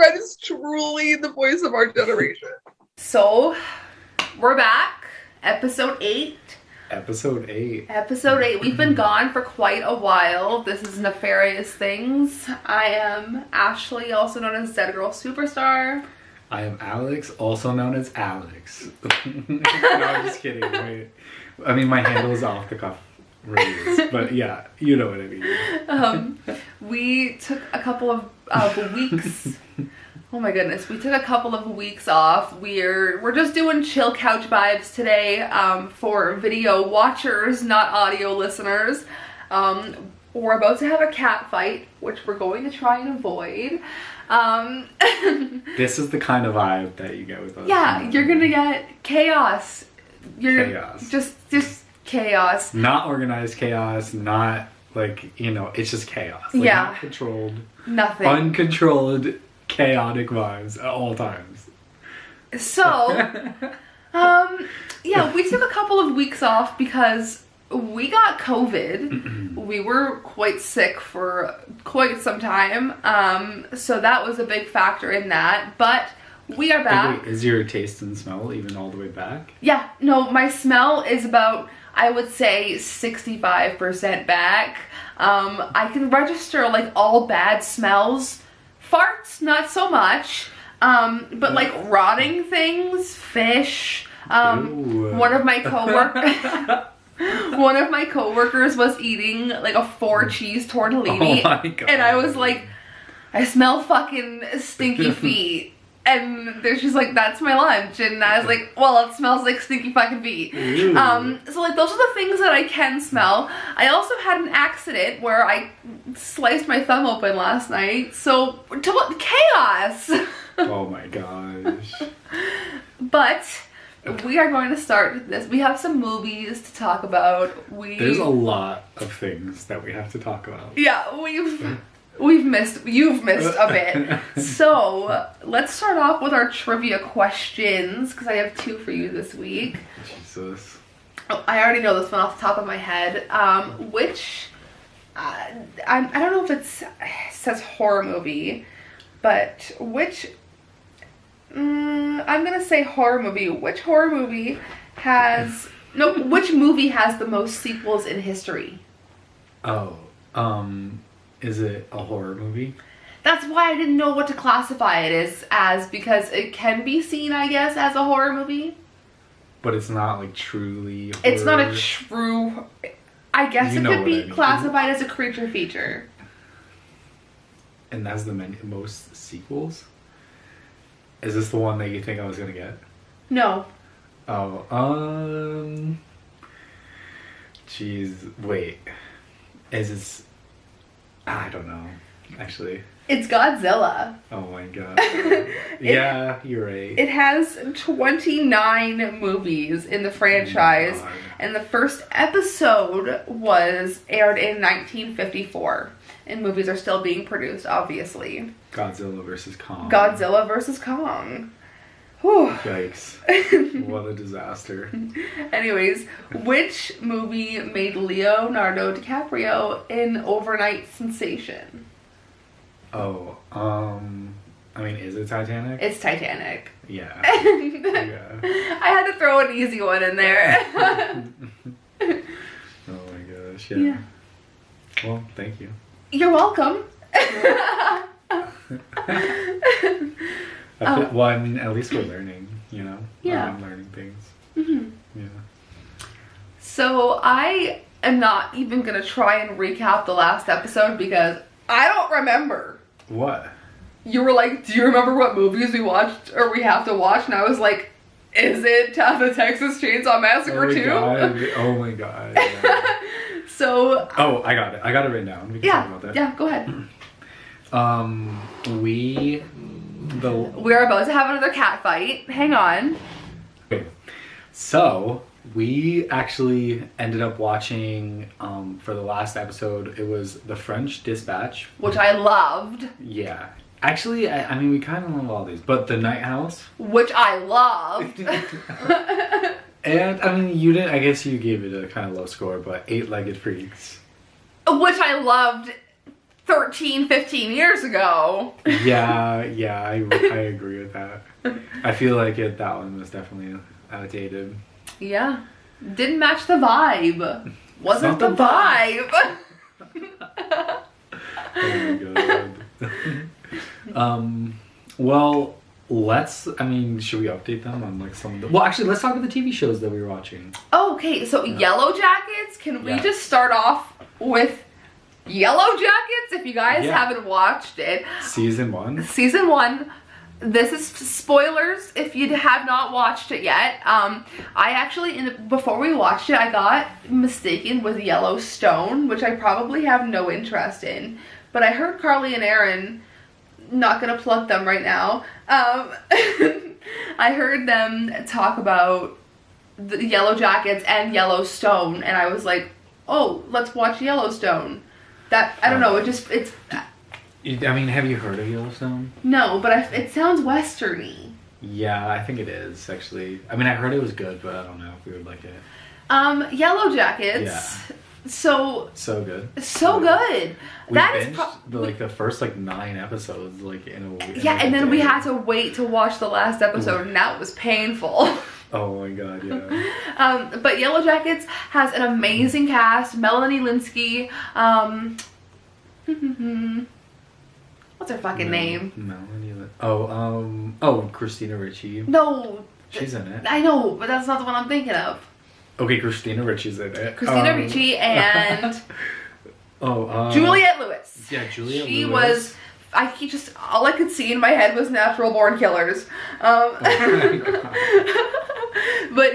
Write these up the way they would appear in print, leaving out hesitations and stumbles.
Red is truly the voice of our generation. So, we're back. Episode 8. Episode 8. Episode 8. We've been gone for quite a while. This is Nefarious Things. I am Ashley, also known as Dead Girl Superstar. I am Alex, also known as Alex. No, I'm just kidding. Wait. I mean, my handle is off the cuff. Really, but yeah, you know what I mean. We took a couple of weeks. Oh my goodness, we took a couple of weeks off. We're just doing chill couch vibes today for video watchers, not audio listeners. We're about to have a cat fight, which we're going to try and avoid. This is the kind of vibe that you get with us. Yeah, you're gonna get chaos. Chaos. Just chaos. Not organized chaos, not like, you know, it's just chaos. Like, yeah. Not controlled. Nothing. Uncontrolled, chaotic vibes at all times. So, yeah, we took a couple of weeks off because we got COVID. We were quite sick for quite some time. So that was a big factor in that. But we are back. Wait, is your taste and smell even all the way back? Yeah, no, my smell is about, I would say, 65% back. I can register like all bad smells. Farts, not so much. But like rotting things, fish. One of my coworkers was eating like a 4-cheese tortellini. Oh my God. And I was like, I smell fucking stinky feet. And they're just like, that's my lunch. And I was like, well, it smells like stinky fucking feet. So like, those are the things that I can smell. I also had an accident where I sliced my thumb open last night. So, chaos. Oh my gosh. But we are going to start this. We have some movies to talk about. There's a lot of things that we have to talk about. Yeah, you've missed a bit. So let's start off with our trivia questions, because I have 2 for you this week. Jesus. Oh, I already know this one off the top of my head. I don't know if it says horror movie, but which I'm gonna say horror movie. Which movie has the most sequels in history? Oh, is it a horror movie? That's why I didn't know what to classify it as, because it can be seen, I guess, as a horror movie. But it's not like truly horror. It's not a true, I guess it could be I mean. classified as a creature feature. And that's the most sequels? Is this the one that you think I was gonna get? No. Oh, jeez, wait. Is this... I don't know, actually. It's Godzilla. Oh my God. Yeah, you're right. It has 29 movies in the franchise, Oh my God. and the first episode was aired in 1954. And movies are still being produced, obviously. Godzilla vs. Kong. Godzilla vs. Kong. Whew. Yikes. What a disaster. Anyways, which movie made Leonardo DiCaprio an overnight sensation? Oh, I mean, is it Titanic? It's Titanic. Yeah. Yeah. I had to throw an easy one in there. Oh my gosh, yeah. Well, thank you. You're welcome. Well, I mean, at least we're learning, you know? Yeah. I'm learning things. Mm-hmm. Yeah. So I am not even going to try and recap the last episode because I don't remember. What? You were like, do you remember what movies we watched or we have to watch? And I was like, is it the Texas Chainsaw Massacre 2? Oh my God. Yeah. So... Oh, I got it. I got it written down. We can talk about that. Yeah, go ahead. We're about to have another cat fight. Hang on. Okay. So, we actually ended up watching, for the last episode, it was The French Dispatch. Which I loved. Yeah. Actually, I mean, we kind of love all these, but The Night House. Which I loved. And, I mean, you didn't, I guess you gave it a kind of low score, but Eight-Legged Freaks. Which I loved 13, 15 years ago. Yeah, I agree with that. I feel like that one was definitely outdated. Yeah. Didn't match the vibe. Wasn't the vibe. Oh my god. Well, should we update them on like some of the... Well, actually, let's talk about the TV shows that we were watching. Oh, okay, so Yellow Jackets, can we just start off with Yellow Jackets, if you guys haven't watched it? Season 1. Season 1. This is spoilers if you have not watched it yet. I actually, before we watched it, I got mistaken with Yellowstone, which I probably have no interest in. But I heard Carly and Aaron, not gonna plug them right now, I heard them talk about the Yellow Jackets and Yellowstone, and I was like, oh, let's watch Yellowstone. That, I don't know, it's... I mean, have you heard of Yellowstone? No, but it sounds westerny. Yeah, I think it is, actually. I mean, I heard it was good, but I don't know if we would like it. Yellow Jackets. Yeah. So good. So good. We binged the first 9 episodes in a week. Yeah, and then we had to wait to watch the last episode, and that was painful. Oh my god, yeah. But Yellow Jackets has an amazing cast. Melanie Linsky. What's her fucking name? Melanie. Christina Ricci. No. She's in it. I know, but that's not the one I'm thinking of. Okay, Christina Ricci's in it. Christina Ricci and Juliette Lewis. Yeah, Juliette Lewis. She was. All I could see in my head was Natural Born Killers. But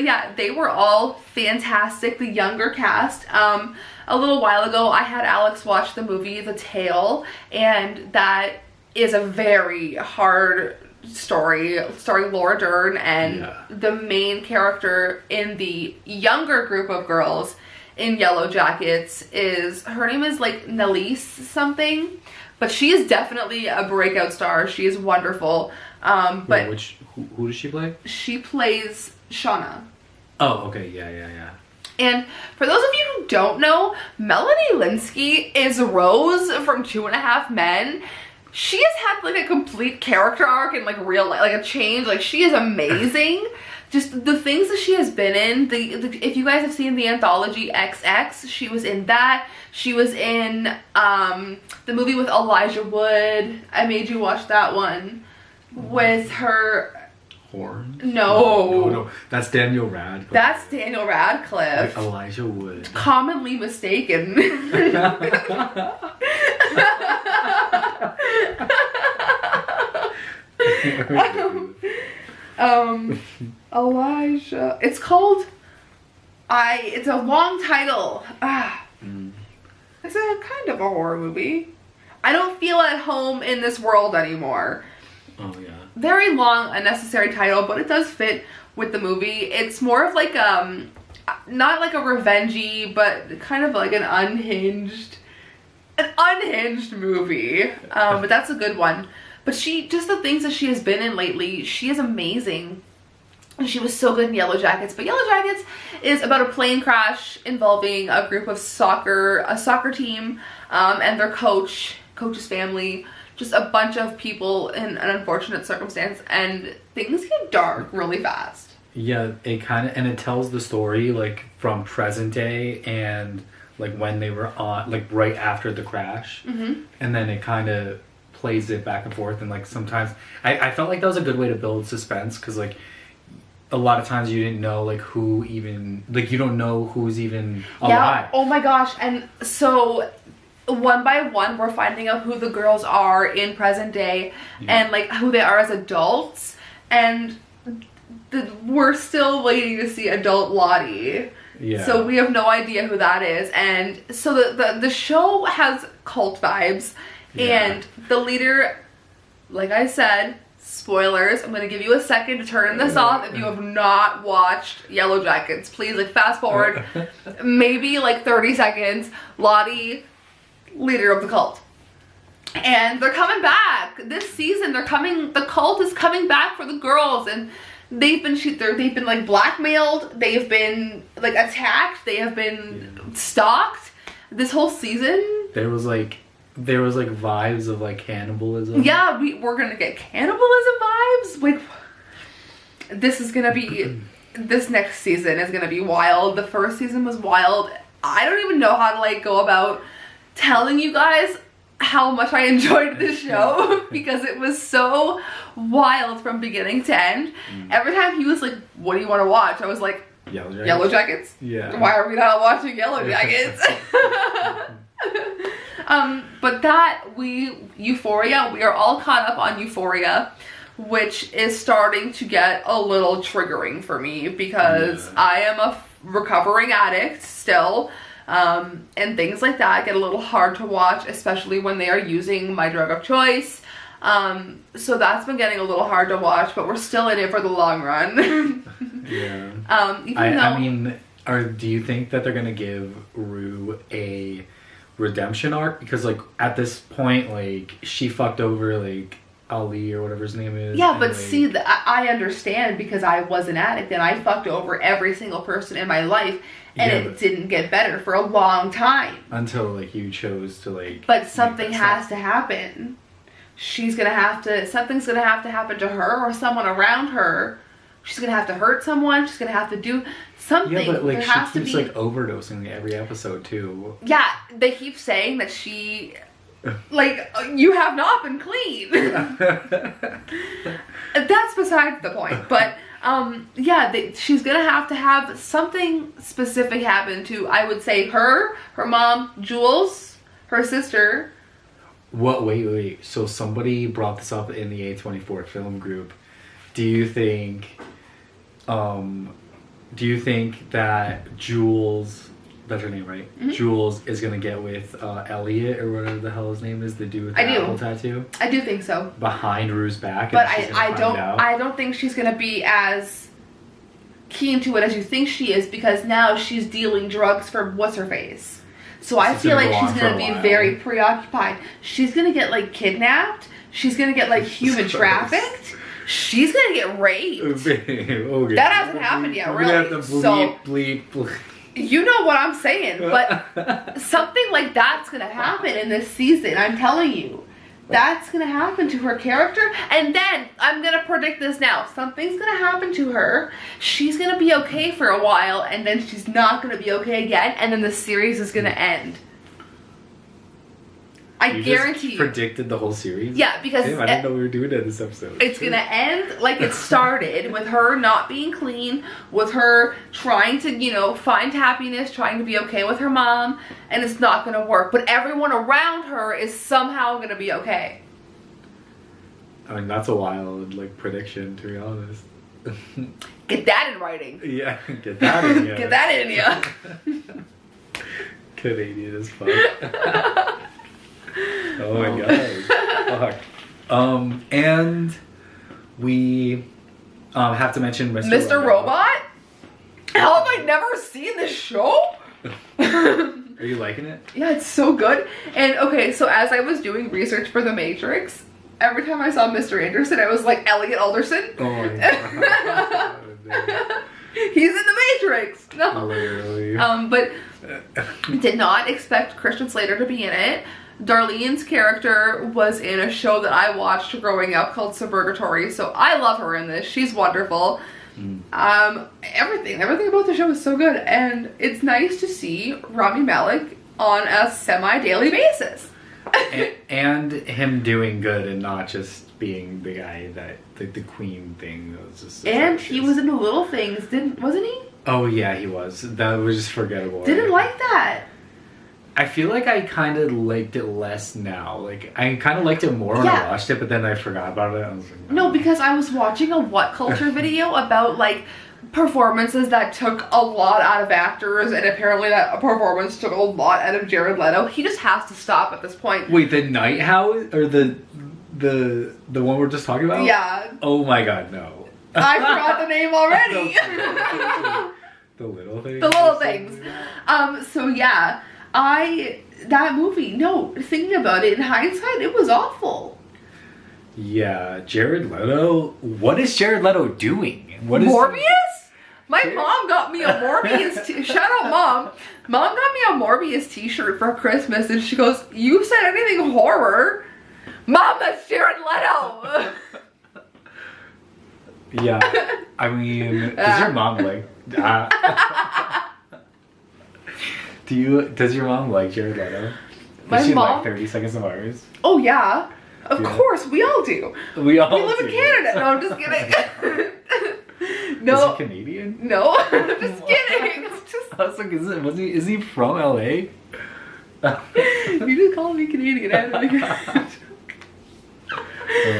yeah, they were all fantastic. The younger cast. A little while ago, I had Alex watch the movie The Tale, and that is a very hard story Laura Dern, and the main character in the younger group of girls in Yellow Jackets her name is Nelise something, but she is definitely a breakout star. She is wonderful. But who does she play? She plays Shauna. Oh, okay, yeah. And for those of you who don't know, Melanie Linsky is Rose from 2.5 Men. She has had a complete character arc in real life, a change. She is amazing. Just the things that she has been in. If you guys have seen the anthology XX, she was in that. She was in the movie with Elijah Wood. I made you watch that one with her. Horn? No. That's Daniel Radcliffe. That's Daniel Radcliffe. Elijah Wood. Commonly mistaken. Elijah. It's called. It's a long title. It's a kind of a horror movie. I don't feel at home in this world anymore. Oh yeah. Very long, unnecessary title, but it does fit with the movie. It's more of not a revengey, but kind of an unhinged movie. But that's a good one. But just the things that she has been in lately, she is amazing. And she was so good in Yellow Jackets. But Yellow Jackets is about a plane crash involving a group of a soccer team, and their coach's family. Just a bunch of people in an unfortunate circumstance, and things get dark really fast. Yeah, it tells the story from present day and when they were on right after the crash, and then it kind of plays it back and forth, and sometimes I felt that was a good way to build suspense, because a lot of times you didn't know who even you don't know who's even alive. Yeah. Oh my gosh, and so. One by one, we're finding out who the girls are in present day, and who they are as adults, and we're still waiting to see adult Lottie. Yeah. So we have no idea who that is, and so the show has cult vibes, and the leader, like I said, spoilers. I'm gonna give you a second to turn this off if you have not watched Yellow Jackets. Please, fast forward, maybe 30 seconds. Lottie. Leader of the cult, and they're coming back this season. The cult is coming back for the girls, and they've been blackmailed, they've been attacked, they have been stalked this whole season. There was there was like vibes of like cannibalism. Yeah, we're gonna get cannibalism vibes. Like, this is gonna be, this next season is gonna be wild. The first season was wild. I don't even know how to like go about telling you guys how much I enjoyed this show because it was so wild from beginning to end. Every time he was like, what do you want to watch? I was like, Yellow Jackets? Yeah. Why are we not watching Yellow Jackets? But Euphoria, we are all caught up on Euphoria, which is starting to get a little triggering for me because I am a recovering addict still. And things like that get a little hard to watch, especially when they are using my drug of choice. So that's been getting a little hard to watch, but we're still in it for the long run. Yeah. I mean, do you think that they're gonna give Rue a redemption arc? Because like at this point, like she fucked over like Ali or whatever his name is. Yeah, but like, see, I understand because I was an addict and I fucked over every single person in my life. And it didn't get better for a long time. Until, like, you chose to, like... But something has to happen. Something's gonna have to happen to her or someone around her. She's gonna have to hurt someone. She's gonna have to do something. Yeah, but, like, there she keeps, like, overdosing every episode, too. Yeah, they keep saying that she... Like, you have not been clean. That's besides the point, but... she's gonna have to have something specific happen to, I would say, her mom, Jules, her sister. What? Wait. So somebody brought this up in the A24 film group. Do you think that Jules, that's her name, right? Mm-hmm. Jules is gonna get with Elliot or whatever the hell his name is, the dude with the apple tattoo? I do think so. Behind Rue's back, but I don't think she's gonna be as keen to it as you think she is because now she's dealing drugs for what's her face. So I feel like she's gonna be very preoccupied. She's gonna get like kidnapped. She's gonna get like human trafficked. She's gonna get raped. Okay. That hasn't happened yet, really. Have to bleep. You know what I'm saying, but something like that's gonna happen in this season, I'm telling you. That's gonna happen to her character, and then, I'm gonna predict this now, something's gonna happen to her, she's gonna be okay for a while, and then she's not gonna be okay again, and then the series is gonna end. I guarantee you. Predicted the whole series? Yeah, because... Damn, I didn't know we were doing it this episode. It's gonna end like it started, with her not being clean, with her trying to, find happiness, trying to be okay with her mom, and it's not gonna work. But everyone around her is somehow gonna be okay. I mean, that's a wild, prediction, to be honest. Get that in writing. Yeah, get that in ya. Get that in ya. Canadian as fuck. Oh my god. Fuck. And we have to mention Mr. Robot? How have I never seen this show? Are you liking it? Yeah, it's so good. And okay, so as I was doing research for The Matrix, every time I saw Mr. Anderson, I was like, Elliot Alderson? Oh my god. He's in The Matrix. No. Literally. But did not expect Christian Slater to be in it. Darlene's character was in a show that I watched growing up called Suburgatory, so I love her in this. She's wonderful. Everything about the show is so good, and it's nice to see Rami Malek on a semi-daily basis. and him doing good and not just being the guy that the queen thing was just. And he was in The Little Things, wasn't he? Oh yeah, he was. That was just forgettable. Didn't like that. I feel like I kind of liked it less now. Like, I kind of liked it more when I watched it, but then I forgot about it. I was like, no, because I was watching a What Culture video about, performances that took a lot out of actors, and apparently that performance took a lot out of Jared Leto. He just has to stop at this point. Wait, the Night House? Or the one we're just talking about? Yeah. Oh my god, no. I forgot the name already. The Little Things? The Little Things. So yeah. That movie, thinking about it in hindsight, it was awful. Yeah, Jared Leto. What is Jared Leto doing? What is Morbius? My mom got me a Morbius shout out mom. Mom got me a Morbius t-shirt for Christmas and she goes, "You said anything horror?" Mom, that's Jared Leto. Yeah. I mean, does your mom like does your mom like Jared Leto? Does she like 30 Seconds of Mars? Oh yeah. Of course, we all do. We live in Canada. No, I'm just kidding. No. Is he Canadian? No, I'm just kidding. It's just... I was like, is he from LA? You just called me Canadian. Oh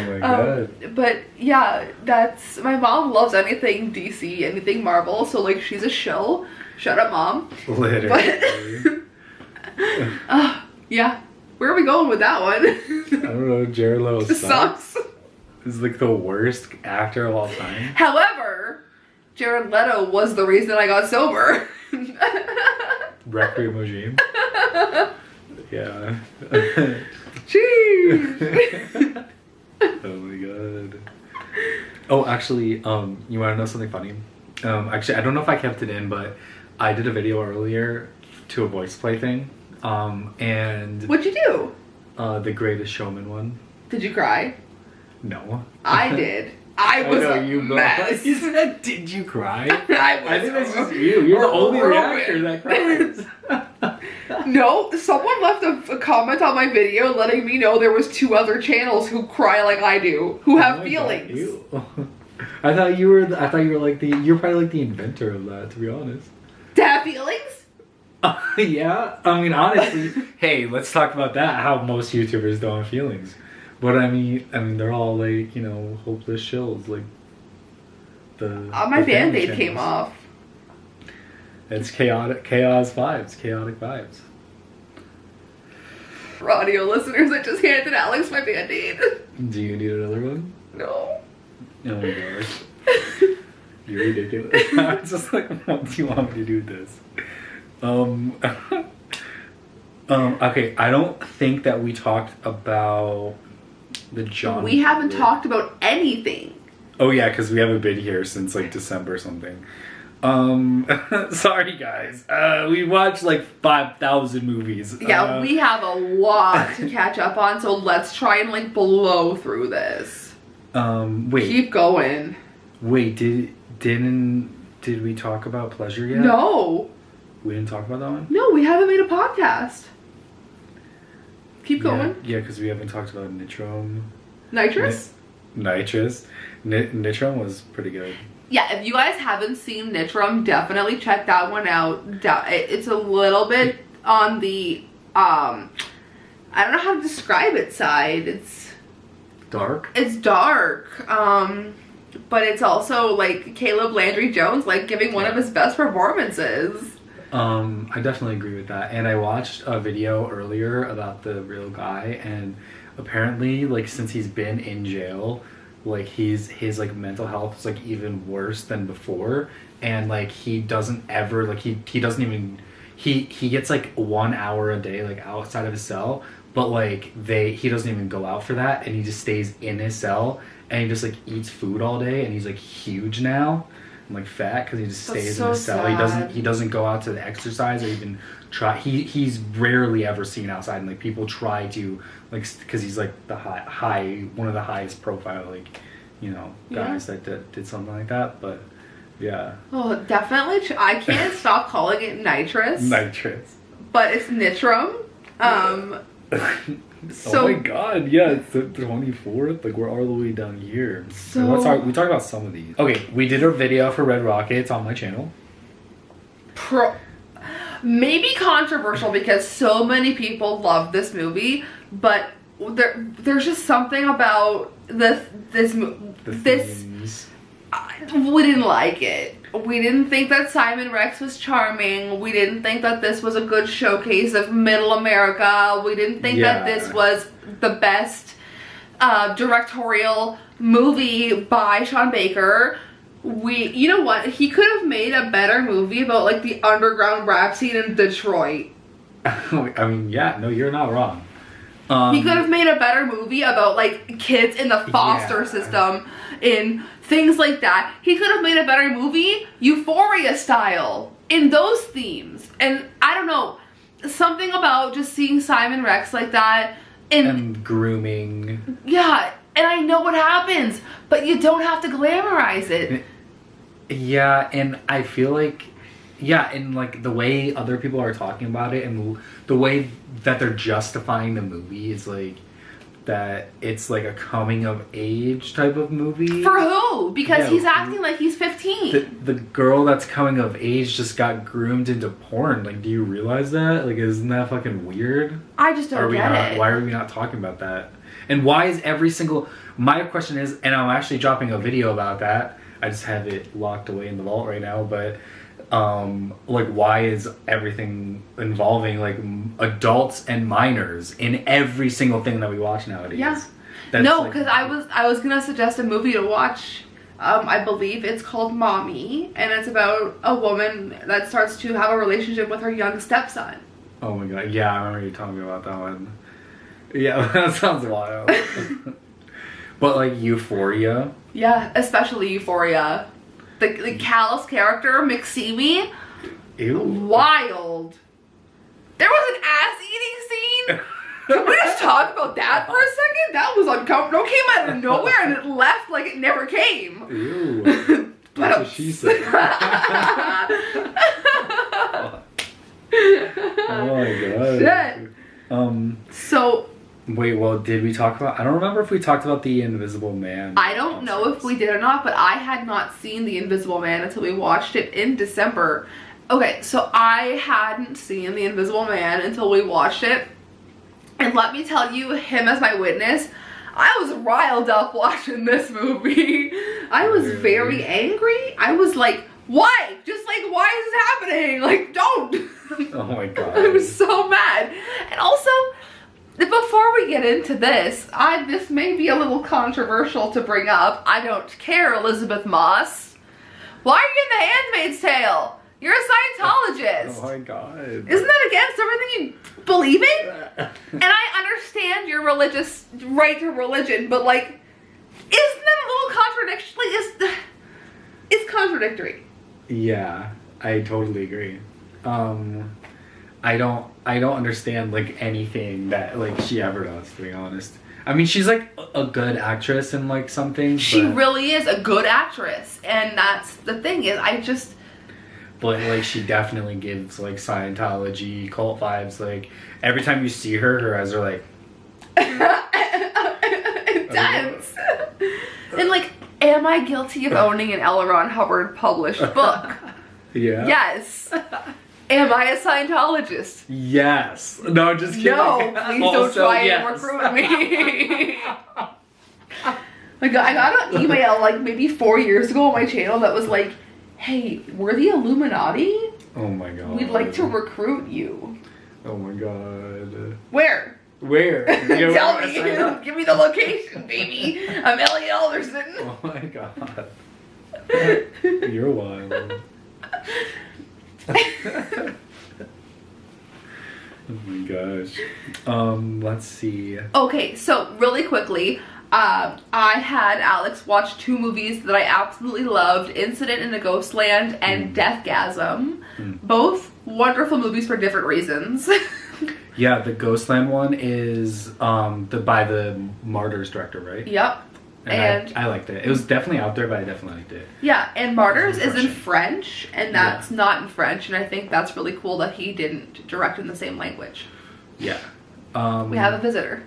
my god. But yeah, that's my mom loves anything DC, anything Marvel, so like she's a shill. Shut up, mom. Literally. But, yeah. Where are we going with that one? I don't know, Jared Leto sucks. He's like the worst actor of all time. However, Jared Leto was the reason I got sober. Requiem regime. Yeah. Jeez. Oh my god. Oh, actually, you want to know something funny? Actually, I don't know if I kept it in, but I did a video earlier to a voice play thing. And What'd you do? The Greatest Showman one. Did you cry? No. I did. I was a mess. You said, did you cry? I think that's just you. You're the only reactor that cries. No, someone left a comment on my video letting me know there was 2 other channels who cry like I do, who have feelings. I thought you were like you're probably like the inventor of that, to be honest. To have feelings? Yeah, I mean, honestly, hey, let's talk about that. How most YouTubers don't have feelings, but I mean, they're all like, you know, hopeless shills. Like my Band-Aid came off. It's chaotic vibes. For audio listeners, I just handed Alex my Band-Aid. Do you need another one? No. Oh my gosh, you're ridiculous. I was just like, what do you want me to do with this? Okay, I don't think that we talked about the John. We haven't talked about anything. Oh yeah, because we haven't been here since like December or something. Sorry guys. We watched like 5,000 movies. Yeah, we have a lot to catch up on, so let's try and like blow through this. Wait. Keep going. Wait, did we talk about Pleasure yet? No. We didn't talk about that one? No, we haven't made a podcast. Keep going. Yeah, because we haven't talked about Nitrom. Nitrous? Nitrous. Nitrom was pretty good. Yeah, if you guys haven't seen Nitrom, definitely check that one out. It's a little bit on the, I don't know how to describe it side. It's... Dark? It's dark. But it's also like Caleb Landry Jones, like giving one of his best performances. I definitely agree with that. And I watched a video earlier about the real guy, and apparently, like, since he's been in jail, like, his like mental health is like even worse than before, and like he doesn't ever like he doesn't even he gets like 1 hour a day like outside of his cell, but like he doesn't even go out for that, and he just stays in his cell, and he just like eats food all day, and he's like huge now. Like fat because he just stays in his cell. He doesn't go out to the exercise or even try. He's rarely ever seen outside, and like people try to like because he's like the high one of the highest profile like, you know, guys that did something like that. But yeah. Oh, definitely. I can't stop calling it nitrous. Nitrous. But it's nitrum. So, oh my god, yeah, it's the 24th. Like, we're all the way down here. So we talked about some of these. Okay, we did a video for Red Rockets on my channel. Maybe controversial because so many people love this movie, but there's just something about this. We didn't like it. We didn't think that Simon Rex was charming. We didn't think that this was a good showcase of middle America. We didn't think that this was the best directorial movie by Sean Baker. You know what? He could have made a better movie about like the underground rap scene in Detroit. I mean, yeah, no, you're not wrong. He could have made a better movie about like kids in the foster system, in things like that. He could have made a better movie, Euphoria style, in those themes. And I don't know, something about just seeing Simon Rex like that and grooming. Yeah, and I know what happens, but you don't have to glamorize it. Yeah, and I feel like, yeah, and like the way other people are talking about it and the way that they're justifying the movie is like that it's like a coming of age type of movie. For who? Because he's acting like he's 15. The girl that's coming of age just got groomed into porn. Like, do you realize that? Like, isn't that fucking weird? I just don't get it. Why are we not talking about that? And why is every single... My question is, and I'm actually dropping a video about that. I just have it locked away in the vault right now, but... like, why is everything involving like adults and minors in every single thing that we watch nowadays? Yeah. That's no, like, because I was gonna suggest a movie to watch. I believe it's called Mommy, and it's about a woman that starts to have a relationship with her young stepson. Oh my god, yeah, I remember you telling me about that one. Yeah, that sounds wild. But like Euphoria. Yeah, especially Euphoria. The callous character, McSeamy. Ew. Wild. There was an ass-eating scene. Can we just talk about that for a second? That was uncomfortable. It came out of nowhere and it left like it never came. Ew. That's what she said. Oh my god. Shit. So... Wait, well, did we talk about... I don't remember if we talked about The Invisible Man. I don't know if we did or not, but I had not seen The Invisible Man until we watched it in December. Okay, so I hadn't seen The Invisible Man until we watched it. And let me tell you, him as my witness, I was riled up watching this movie. I was very angry. I was like, why? Just like, why is this happening? Like, don't. Oh my god. I was so mad. And also... Before we get into this, this may be a little controversial to bring up. I don't care, Elizabeth Moss. Why are you in The Handmaid's Tale? You're a Scientologist. Oh my god. Isn't that against everything you believe in? And I understand your religious right to religion, but like, isn't that a little contradiction? Like, it's contradictory. Yeah, I totally agree. I don't understand like anything that like she ever does, to be honest. I mean, she's like a good actress and like something. She really is a good actress, and that's the thing is But like she definitely gives like Scientology cult vibes. Like every time you see her, her eyes are like intense. And like, am I guilty of owning an L. Ron Hubbard published book? Yeah. Yes. Am I a Scientologist? Yes. No, just kidding. No, please don't try and recruit me. Like, I got an email like maybe 4 years ago on my channel that was like, hey, we're the Illuminati. Oh my god. We'd like to recruit you. Oh my god. Where? Where? Tell me. Give me the location, baby. I'm Elliot Alderson. Oh my god. You're wild. Oh my gosh. Let's see. Okay, so really quickly, I had Alex watch 2 movies that I absolutely loved, Incident in the Ghostland and Deathgasm. Both wonderful movies for different reasons. Yeah, the Ghostland one is by the Martyrs director, right? Yep. And I liked it. It was definitely out there, but I definitely liked it. Yeah, and Martyrs is in French, and that's not in French, and I think that's really cool that he didn't direct in the same language. Yeah. We have a visitor.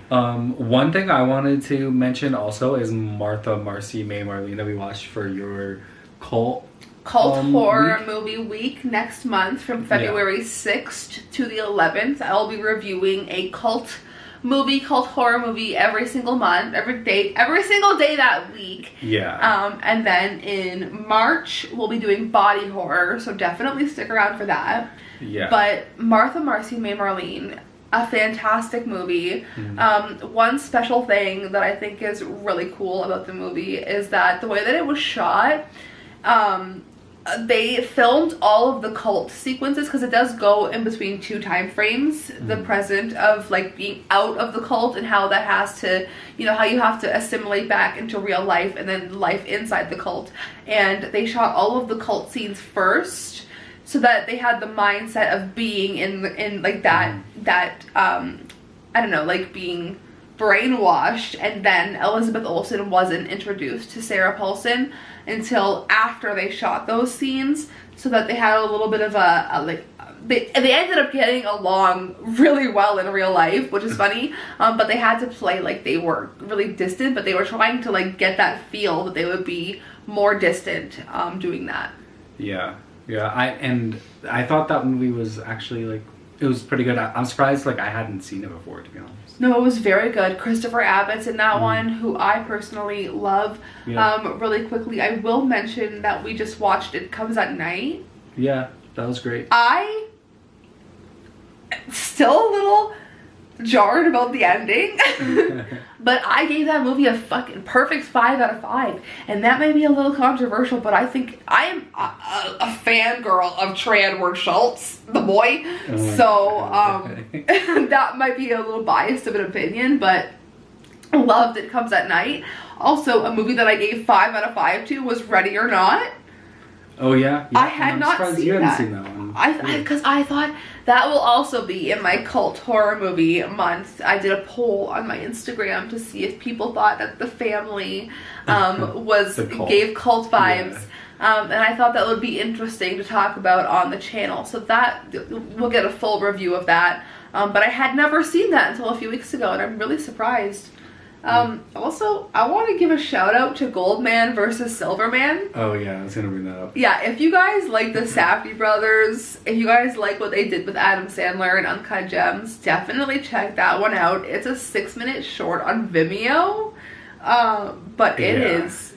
One thing I wanted to mention also is Martha, Marcy, May, Marlene that we watched for your cult horror movie week next month from February 6th to the 11th. I'll be reviewing a cult horror movie every single month, every single day that week. Yeah. And then in March we'll be doing body horror, so definitely stick around for that. Yeah. But Martha, Marcy, May, Marlene, a fantastic movie. One special thing that I think is really cool about the movie is that the way that it was shot, they filmed all of the cult sequences because it does go in between 2 time frames, the present of like being out of the cult and how that has to, you know, how you have to assimilate back into real life and then life inside the cult. And they shot all of the cult scenes first so that they had the mindset of being in like that I don't know, like being brainwashed. And then Elizabeth Olsen wasn't introduced to Sarah Paulson until after they shot those scenes, so that they had a little bit of a like they ended up getting along really well in real life, which is funny. But they had to play like they were really distant, but they were trying to like get that feel that they would be more distant doing that. Yeah. I thought that movie was actually like, it was pretty good. I'm surprised like I hadn't seen it before, to be honest. No, it was very good. Christopher Abbott's in that one, who I personally love. Yeah. Really quickly, I will mention that we just watched It Comes at Night. Yeah, that was great. I am still a little jarred about the ending, but I gave that movie a fucking perfect 5 out of 5, and that may be a little controversial, but I think I am a fangirl of Trey Edward Schultz, the boy. That might be a little biased of an opinion, but loved It Comes at Night. Also, a movie that I gave 5 out of 5 to was Ready or Not. Oh yeah, I had not seen you that. hadn't seen that one. Because I thought that will also be in my cult horror movie month. I did a poll on my Instagram to see if people thought that The Family gave cult vibes. Yeah. And I thought that would be interesting to talk about on the channel. So that we'll get a full review of that. But I had never seen that until a few weeks ago, and I'm really surprised. Also, I want to give a shout out to Goldman versus Silverman. Oh yeah, I was gonna bring that up. Yeah, if you guys like the Safdie brothers, if you guys like what they did with Adam Sandler and Uncut Gems, definitely check that one out. It's a 6-minute short on Vimeo, but it is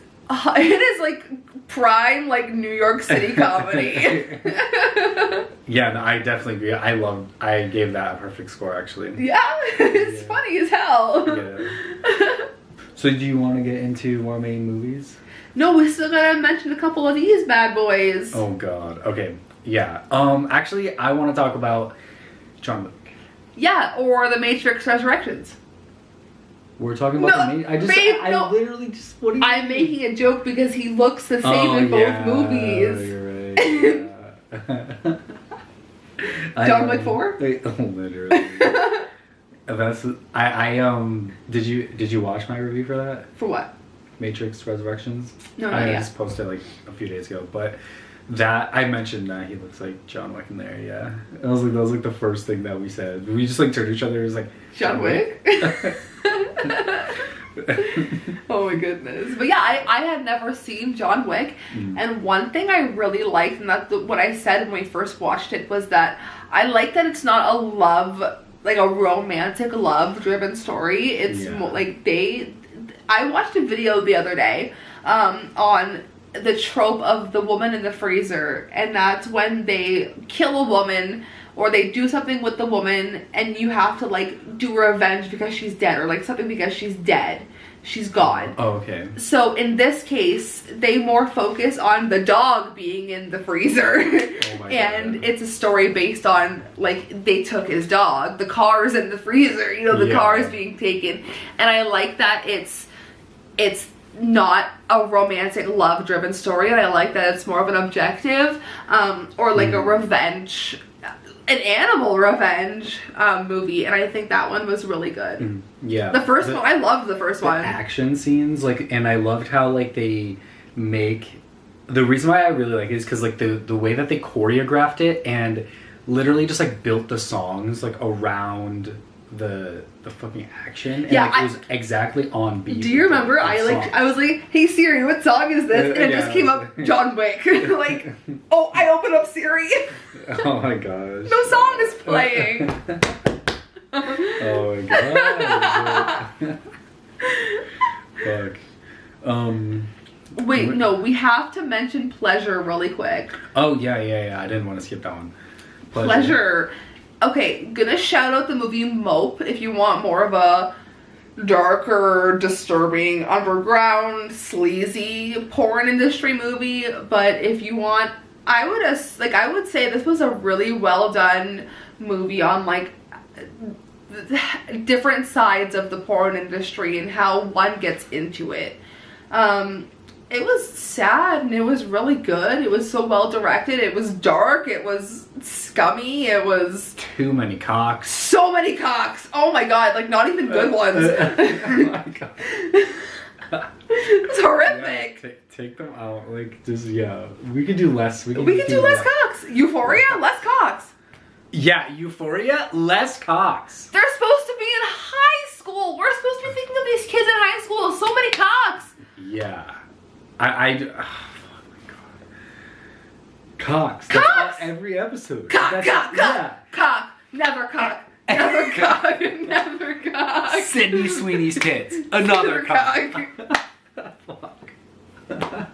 like prime like New York City comedy. Yeah, no, I definitely agree. I gave that a perfect score, actually. Yeah, it's funny as hell. Yeah. So do you want to get into more main movies? No, we still gotta mention a couple of these bad boys. Oh god. Okay. Yeah. Actually, I want to talk about John Wick. Yeah, or The Matrix Resurrections. We're talking about the Matrix. I literally just. What are you I'm making a joke because he looks the same in both movies. You're right. Yeah. John Wick 4? Literally. Did you watch my review for that? For what? Matrix Resurrections? No, I yeah. just posted like a few days ago, but that I mentioned that he looks like John Wick in there. Yeah, I was like, that was like the first thing that we said. We just like turned to each other. It was like John Wick. Oh my goodness. But yeah, I had never seen John Wick, and one thing I really liked, and that's what I said when we first watched it, was that I like that it's not a romantic love driven story. It's more like I watched a video the other day on the trope of the woman in the freezer, and that's when they kill a woman or they do something with the woman and you have to like do revenge because she's dead, or like something because she's dead, she's gone. Oh, okay. So in this case, they more focus on the dog being in the freezer. Oh my and God. It's a story based on like they took his dog, the car's in the freezer, you know, the car is being taken. And I like that it's not a romantic love driven story, and I like that it's more of an objective or like a revenge, an animal revenge movie, and I think that one was really good. Yeah, the first one, I loved the first one. Action scenes, like, and I loved how like they make, the reason why I really like it is because like the way that they choreographed it and literally just like built the songs like around the fucking action, and yeah, like, it was exactly on beat. Do you remember? I was like, "Hey Siri, what song is this?" And it just came up John Wick. Like, oh, I opened up Siri. Oh my gosh. No song is playing. Oh my god. Fuck. Wait, no, we have to mention Pleasure really quick. Oh yeah. I didn't want to skip that one. Pleasure. Okay, gonna shout out the movie Mope if you want more of a darker, disturbing, underground, sleazy porn industry movie. But if you want, I would say this was a really well done movie on like different sides of the porn industry and how one gets into it. It was sad and it was really good. It was so well directed. It was dark. It was scummy. It was too many cocks. So many cocks. Oh my god, like not even good ones. Oh my god. It's horrific. Yeah, take them out. Like just we could do less. We could do less cocks. Euphoria, less cocks. Yeah, Euphoria, less cocks. They're supposed to be in high school. We're supposed to be thinking of these kids in high school. So many cocks. Yeah. Oh my god. Cocks. Cocks! That's every episode. Cock. Cock. Never cock. Never cock. Never cock. Sydney Sweeney's tits. Another cock. Fuck.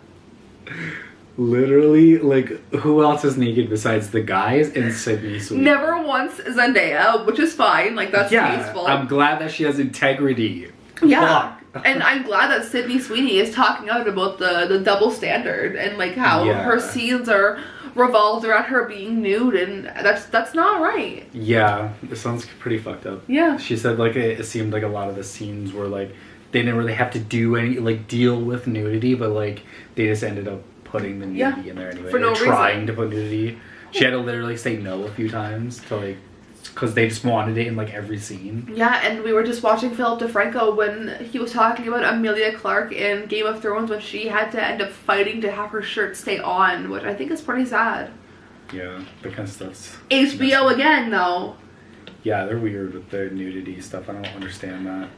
Literally, like, who else is naked besides the guys and Sydney Sweeney? Never once Zendaya, which is fine. Like, that's tasteful. I'm glad that she has integrity. Yeah. Fuck. And I'm glad that Sydney Sweeney is talking out about the double standard and like how her scenes are revolved around her being nude, and that's not right. Yeah, it sounds pretty fucked up. Yeah. She said like it seemed like a lot of the scenes were like they didn't really have to do any like deal with nudity, but like they just ended up putting the nudity in there anyway. For no reason. Trying to put nudity. She had to literally say no a few times to like because they just wanted it in like every scene. Yeah, and we were just watching Philip DeFranco when he was talking about Emilia Clarke in Game of Thrones when she had to end up fighting to have her shirt stay on, which I think is pretty sad. Yeah, that kind of stuff's HBO again, though. Yeah, they're weird with their nudity stuff. I don't understand that.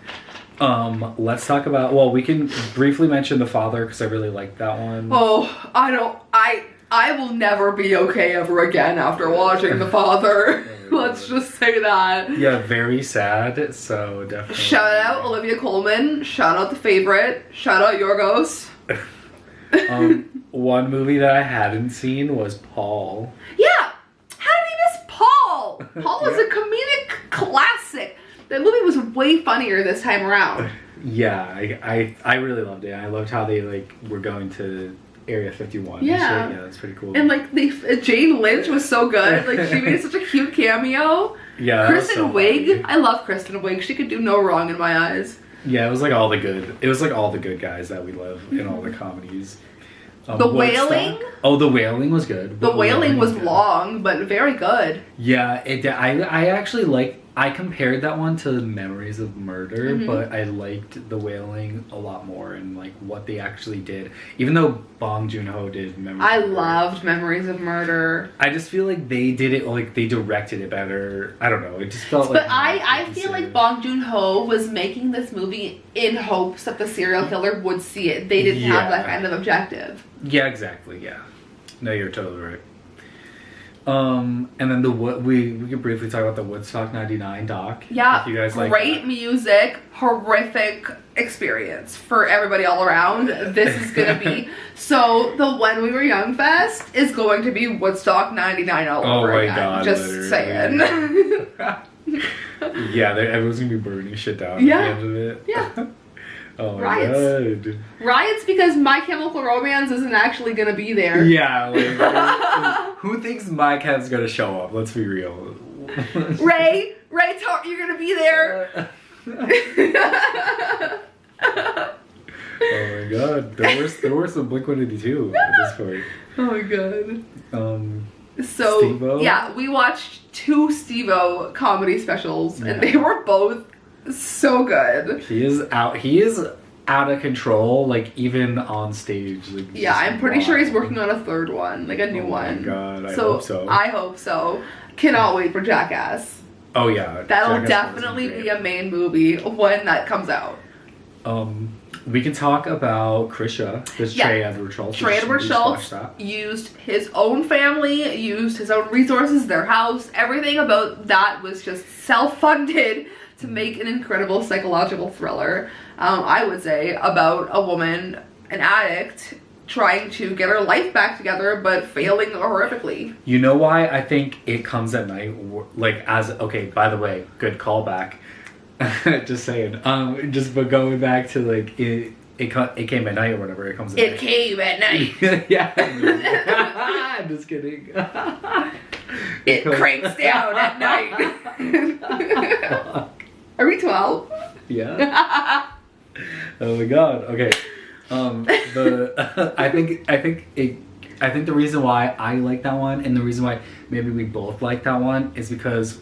Let's talk about. Well, we can briefly mention The Father because I really liked that one. Oh, I will never be okay ever again after watching The Father. Let's just say that. Yeah, very sad. So definitely. Shout out Olivia Colman. Shout out The Favorite. Shout out Yorgos. One movie that I hadn't seen was Paul. Yeah, how did he miss Paul? Paul was a comedic classic. That movie was way funnier this time around. Yeah, I really loved it. I loved how they like were going to Area 51. Yeah. Yeah, that's pretty cool. And like Jane Lynch was so good. Like she made such a cute cameo. Yeah. Kristen Wiig. I love Kristen Wiig. She could do no wrong in my eyes. Yeah, it was like all the good guys that we love in all the comedies. The Wailing? Oh, The Wailing was good. The Wailing was long, but very good. Yeah, I actually I compared that one to Memories of Murder, but I liked The Wailing a lot more and like what they actually did. Even though Bong Joon-ho did Memories of Murder. Loved Memories of Murder. I just feel like they did it, like they directed it better. I don't know, it just felt like... But I feel like Bong Joon-ho was making this movie in hopes that the serial killer would see it. They didn't have that kind of objective. Yeah, exactly, yeah. No, you're totally right. And then we could briefly talk about the Woodstock 99 doc. Yeah, if you guys like great that. music, horrific experience for everybody all around. This is gonna be so the When We Were Young Fest is going to be Woodstock 99 all over again. God, just literally. saying. Yeah, everyone's gonna be burning shit down at the end of it. Yeah. Oh my Riots. god. Riots because My Chemical Romance isn't actually gonna be there. Yeah, like, who thinks My Chem's gonna show up? Let's be real. Ray, you're gonna be there. Oh my god, there were some Blink-182 at this point. Oh my god. So Steve-O? yeah, we watched 2 Steve-O comedy specials, and they were both so good. He is out of control, like even on stage. Like, yeah, I'm pretty sure he's working on a 3rd one, like a new one. Oh my god, I hope so. I hope so. Cannot wait for Jackass. Oh yeah. That'll definitely be a main movie when that comes out. We can talk about Krisha. This Trey Edward Schultz. Trey Edward Schultz used his own family, used his own resources, their house, everything about that was just self-funded to make an incredible psychological thriller, I would say, about a woman, an addict, trying to get her life back together, but failing horrifically. You know why I think It Comes at Night, like, okay, by the way, good callback. Just saying. But going back to like it came at night or whatever. It comes. It came at night. Yeah. I'm just kidding. It cranks down at night. Are we 12? Yeah. Oh my god. Okay. I think the reason why I like that one, and the reason why maybe we both like that one, is because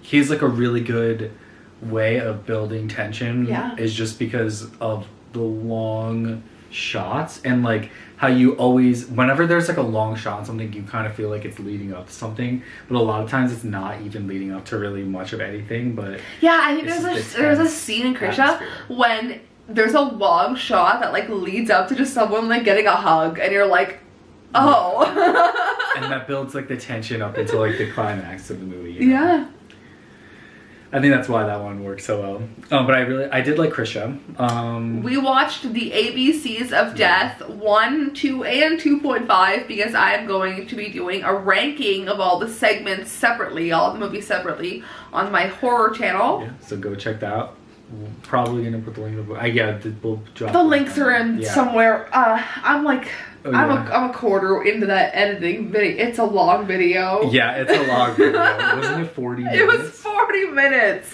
he's like a really good way of building tension. Yeah. Is just because of the long shots, and like how you always, whenever there's like a long shot on something, you kind of feel like it's leading up to something, but a lot of times it's not even leading up to really much of anything. But yeah, I think there's a scene in Krisha when there's a long shot that like leads up to just someone like getting a hug, and you're like, oh. And that builds like the tension up until like the climax of the movie. You know? Yeah. I think that's why that one works so well. But I did like Krisha. We watched the ABCs of Death 1, 2, and 2.5 because I am going to be doing a ranking of all the segments separately, all the movies separately, on my horror channel. Yeah, so go check that out. We're probably gonna put the link. We'll drop the links are in somewhere. I'm like. I'm a quarter into that editing video. It's a long video. Yeah, it's a long video. Wasn't it 40 minutes? It was 40 minutes.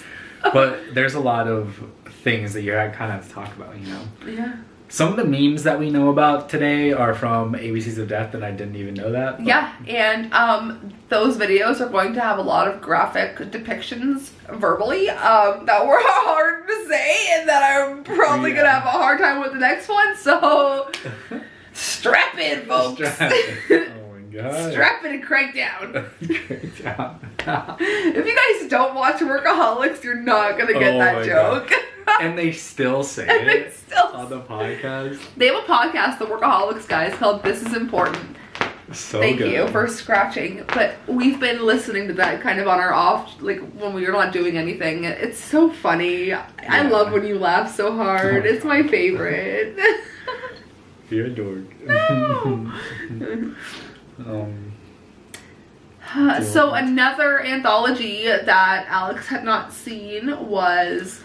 But there's a lot of things that you kind of have to talk about, you know? Yeah. Some of the memes that we know about today are from ABCs of Death, and I didn't even know that. But. Yeah, and those videos are going to have a lot of graphic depictions verbally that were hard to say, and that I'm probably going to have a hard time with the next one, so... Strap in, folks. Oh my god. Strap in and crank down. Crank down. If you guys don't watch Workaholics, you're not gonna get that joke. And they still say it on the podcast. They have a podcast, the Workaholics guys, called This Is Important. So Thank good. you for scratching. But we've been listening to that kind of on our off, like when we were not doing anything. It's so funny. I love when you laugh so hard. It's my favorite. You're a dork. So another anthology that Alex had not seen was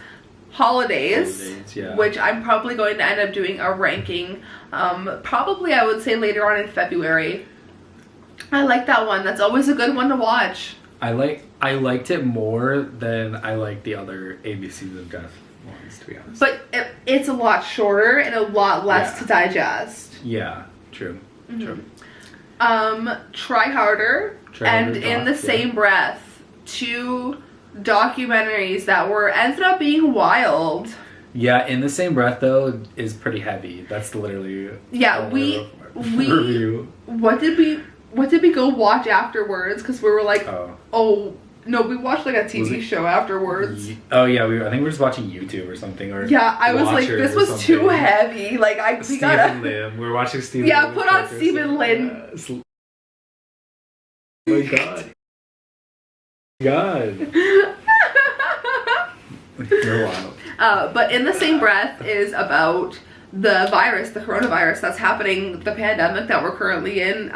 Holidays, yeah. Which I'm probably going to end up doing a ranking. Probably I would say later on in February. I like that one. That's always a good one to watch. I liked it more than I like the other ABCs of Death ones, to be honest. But it's a lot shorter and a lot less to digest. Yeah, true. Mm-hmm. True. Try Harder, and in the same breath, 2 documentaries that ended up being wild. Yeah, in the same breath though is pretty heavy. That's literally we review. What did we go watch afterwards? Because we were like, oh no, we watched like a TV show afterwards. Oh yeah, I think we were just watching YouTube or something. Or yeah, I was like, this was too heavy. Like we gotta. Lin. We were watching Stephen. Yeah, Lin put on Stephen Lin. Oh my god. God. You're wild. But in the same breath is about the virus, the coronavirus that's happening, the pandemic that we're currently in,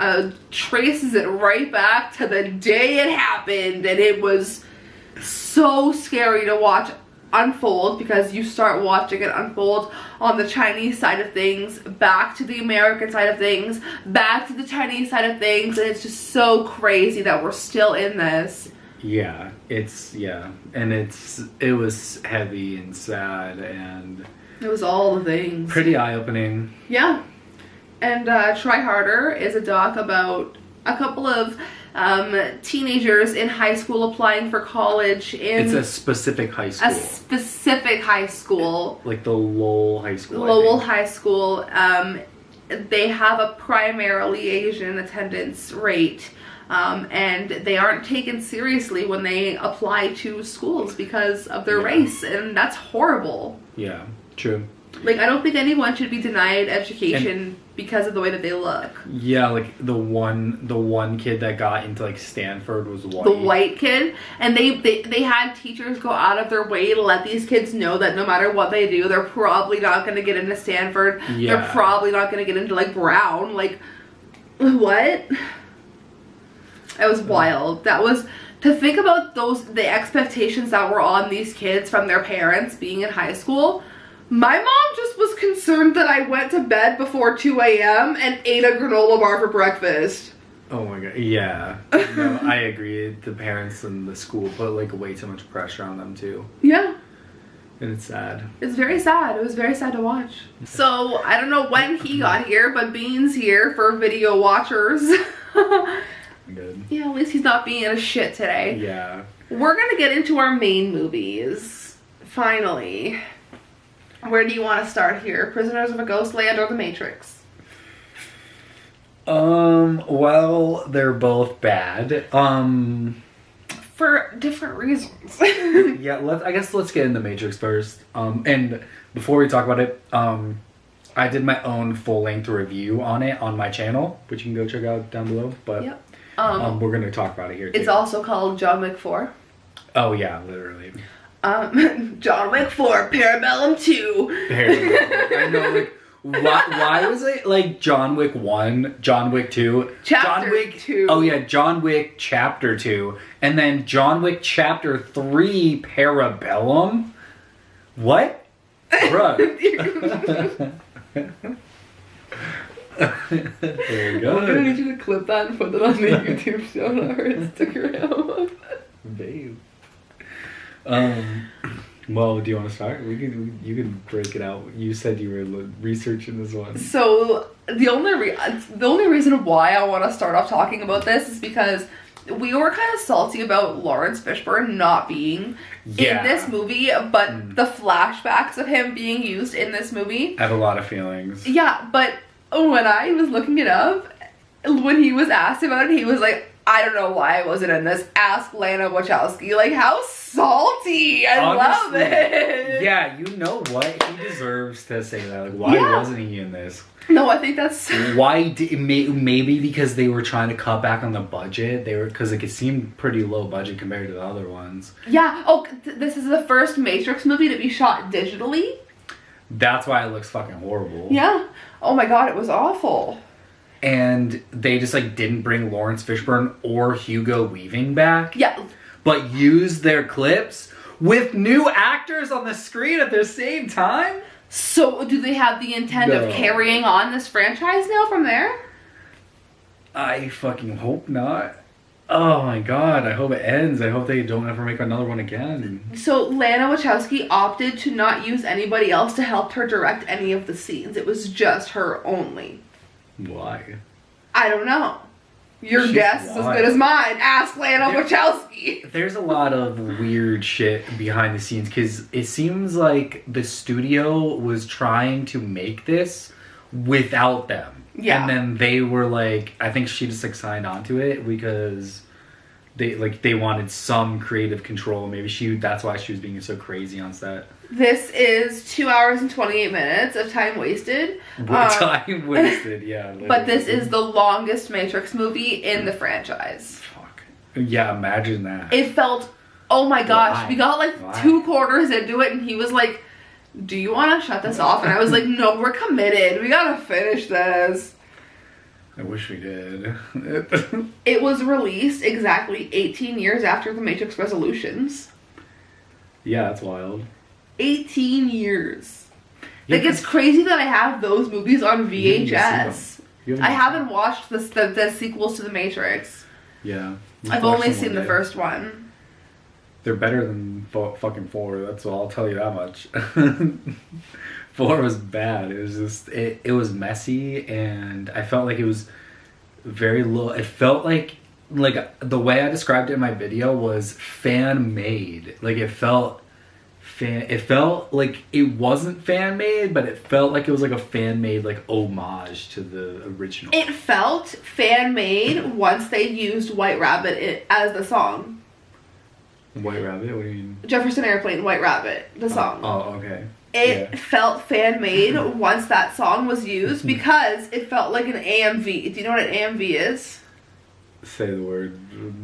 traces it right back to the day it happened, and it was so scary to watch unfold because you start watching it unfold on the Chinese side of things, back to the American side of things, back to the Chinese side of things, and it's just so crazy that we're still in this. Yeah, and it was heavy and sad and it was all the things. Pretty eye-opening. Yeah. And Try Harder is a doc about a couple of teenagers in high school applying for college in... It's a specific high school. A specific high school. Like the Lowell High School, Lowell High School. They have a primarily Asian attendance rate. And they aren't taken seriously when they apply to schools because of their race. And that's horrible. Yeah. True. Like, I don't think anyone should be denied education because of the way that they look. Yeah, like the one kid that got into like Stanford was white. The white kid, and they had teachers go out of their way to let these kids know that no matter what they do, they're probably not going to get into Stanford. Yeah. They're probably not going to get into like Brown. Like, what? It was wild. That was To think about the expectations that were on these kids from their parents being in high school. My mom just was concerned that I went to bed before 2 a.m. and ate a granola bar for breakfast. Oh my god, yeah. No, I agree. The parents and the school put like way too much pressure on them too. Yeah. And it's sad. It's very sad. It was very sad to watch. So, I don't know when he got here, but Bean's here for video watchers. Good. Yeah, at least he's not being a shit today. Yeah. We're gonna get into our main movies. Finally. Where do you want to start here? Prisoners of a Ghostland or The Matrix? Well, they're both bad. For different reasons. Yeah, I guess let's get into Matrix first. And before we talk about it, I did my own full-length review on it on my channel, which you can go check out down below. But yep. we're gonna talk about it here too. It's also called John Wick 4. Oh yeah, literally. John Wick 4, Parabellum 2. Parabellum. I know, like, why was it like John Wick 1, John Wick 2, Chapter John Wick 2. Oh yeah, John Wick Chapter 2, and then John Wick Chapter 3, Parabellum? What? Bruh. There you go. I'm gonna need you to clip that and put it on the YouTube channel or Instagram. Babe. Well, do you want to start? You can break it out. You said you were researching this one. So the only reason why I want to start off talking about this is because we were kind of salty about Lawrence Fishburne not being in this movie, but the flashbacks of him being used in this movie. I have a lot of feelings. Yeah, but when I was looking it up, when he was asked about it, he was like, I don't know why I wasn't in this. Ask Lana Wachowski. Like, how salty. I love it. Yeah, you know what? He deserves to say that. Like, why wasn't he in this? No, I think that's... Why maybe because they were trying to cut back on the budget. Because like, it seemed pretty low budget compared to the other ones. Yeah. Oh, this is the first Matrix movie to be shot digitally. That's why it looks fucking horrible. Yeah. Oh my god, it was awful. And they just like didn't bring Lawrence Fishburne or Hugo Weaving back. Yeah. But used their clips with new actors on the screen at the same time. So do they have the intent of carrying on this franchise now from there? I fucking hope not. Oh my god, I hope it ends. I hope they don't ever make another one again. So Lana Wachowski opted to not use anybody else to help her direct any of the scenes. It was just her only. Why? I don't know. Your guess is as good as mine. Ask Lana Wachowski. There's a lot of weird shit behind the scenes because it seems like the studio was trying to make this without them. Yeah. And then they were like, I think she just like signed on to it because they wanted some creative control. Maybe that's why she was being so crazy on set. This is 2 hours and 28 minutes of time wasted. Time wasted, yeah. Literally. But this is the longest Matrix movie in the franchise. Fuck. Yeah, imagine that. It felt, oh my gosh, Why? we got like Why? 2 quarters into it and he was like, do you want to shut this off? And I was like, no, we're committed. We gotta finish this. I wish we did. It was released exactly 18 years after The Matrix Resolutions. Yeah, that's wild. 18 years. Yeah, like, it's crazy that I have those movies on VHS. I haven't watched the sequels to The Matrix. Yeah. I've only seen the first one. They're better than fucking 4, that's all, I'll tell you that much. 4 was bad. It was just, it was messy, and I felt like it was very low. It felt like the way I described it in my video was fan-made. Like, it felt like it wasn't fan-made, but it felt like it was like a fan-made like homage to the original. It felt fan-made once they used White Rabbit as the song. White Rabbit? What do you mean? Jefferson Airplane, White Rabbit, the song. Oh, okay. It felt fan-made once that song was used because it felt like an AMV. Do you know what an AMV is? Say the word,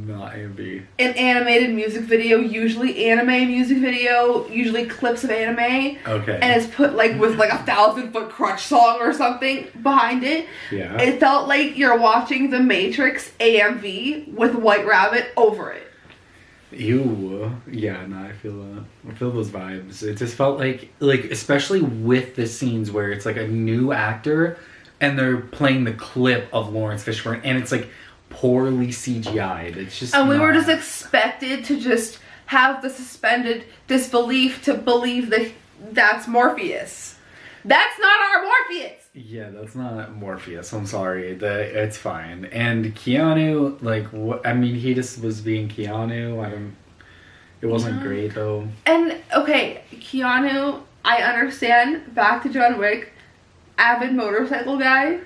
not AMV. An animated music video, usually anime music video, usually clips of anime. Okay. And it's put like with like a 1,000-foot crutch song or something behind it. Yeah. It felt like you're watching The Matrix AMV with White Rabbit over it. Ew. Yeah, no, I feel that. I feel those vibes. It just felt like especially with the scenes where it's like a new actor and they're playing the clip of Lawrence Fishburne and it's like poorly CGI'd. It's just and we were just expected to just have the suspended disbelief to believe that that's Morpheus. That's not our Morpheus. Yeah, that's not Morpheus. I'm sorry. It's fine. And Keanu, like, what? I mean, he just was being Keanu. It wasn't great though. And okay, Keanu, I understand. Back to John Wick, avid motorcycle guy.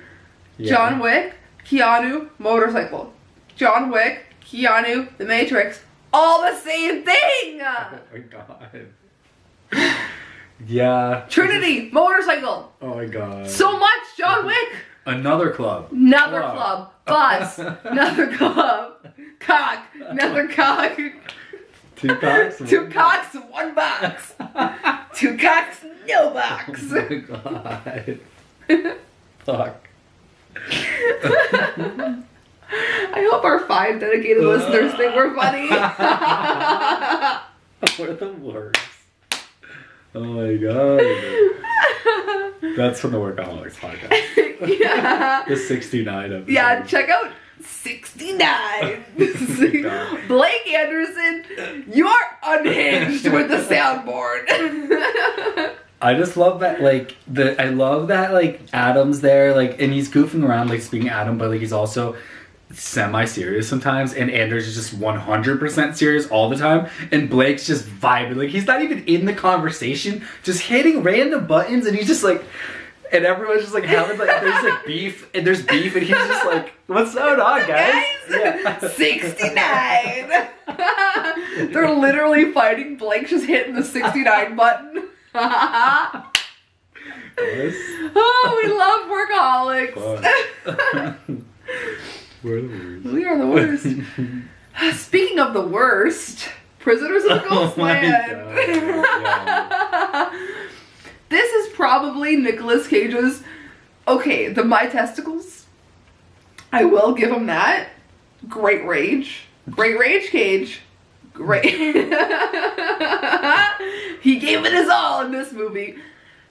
Yeah. John Wick, Keanu, motorcycle. John Wick, Keanu, The Matrix, all the same thing. Oh my god. Yeah. Trinity, motorcycle. Oh my god. So much John Wick. Another club. Another club. Bus. Another club. Cock. Another cock. 2 cocks? 2 cocks, 1 box. 2 cocks, no box. Oh my god. Fuck. I hope our 5 dedicated listeners think we're funny. We're the worst. Oh my god. That's from the Workaholics podcast. Yeah. The 69 episode. Yeah, check out 69. Blake Anderson, you are unhinged with the soundboard. I just love that, I love that, Adam's there, and he's goofing around, speaking Adam, but, he's also semi-serious sometimes, and Anders is just 100% serious all the time, and Blake's just vibing. He's not even in the conversation, just hitting random buttons, and he's just, and everyone's just, having, there's, beef, and he's just, what's going on, guys? Yeah. 69! They're literally fighting. Blake's just hitting the 69 button. Oh, we love workaholics. We're the worst. We are the worst. Speaking of the worst, Prisoners of Ghostland. Yeah. This is probably Nicolas Cage's. Okay, the My Testicles. I will give him that. Great rage. Great rage, Cage. Great. He gave it his all in this movie.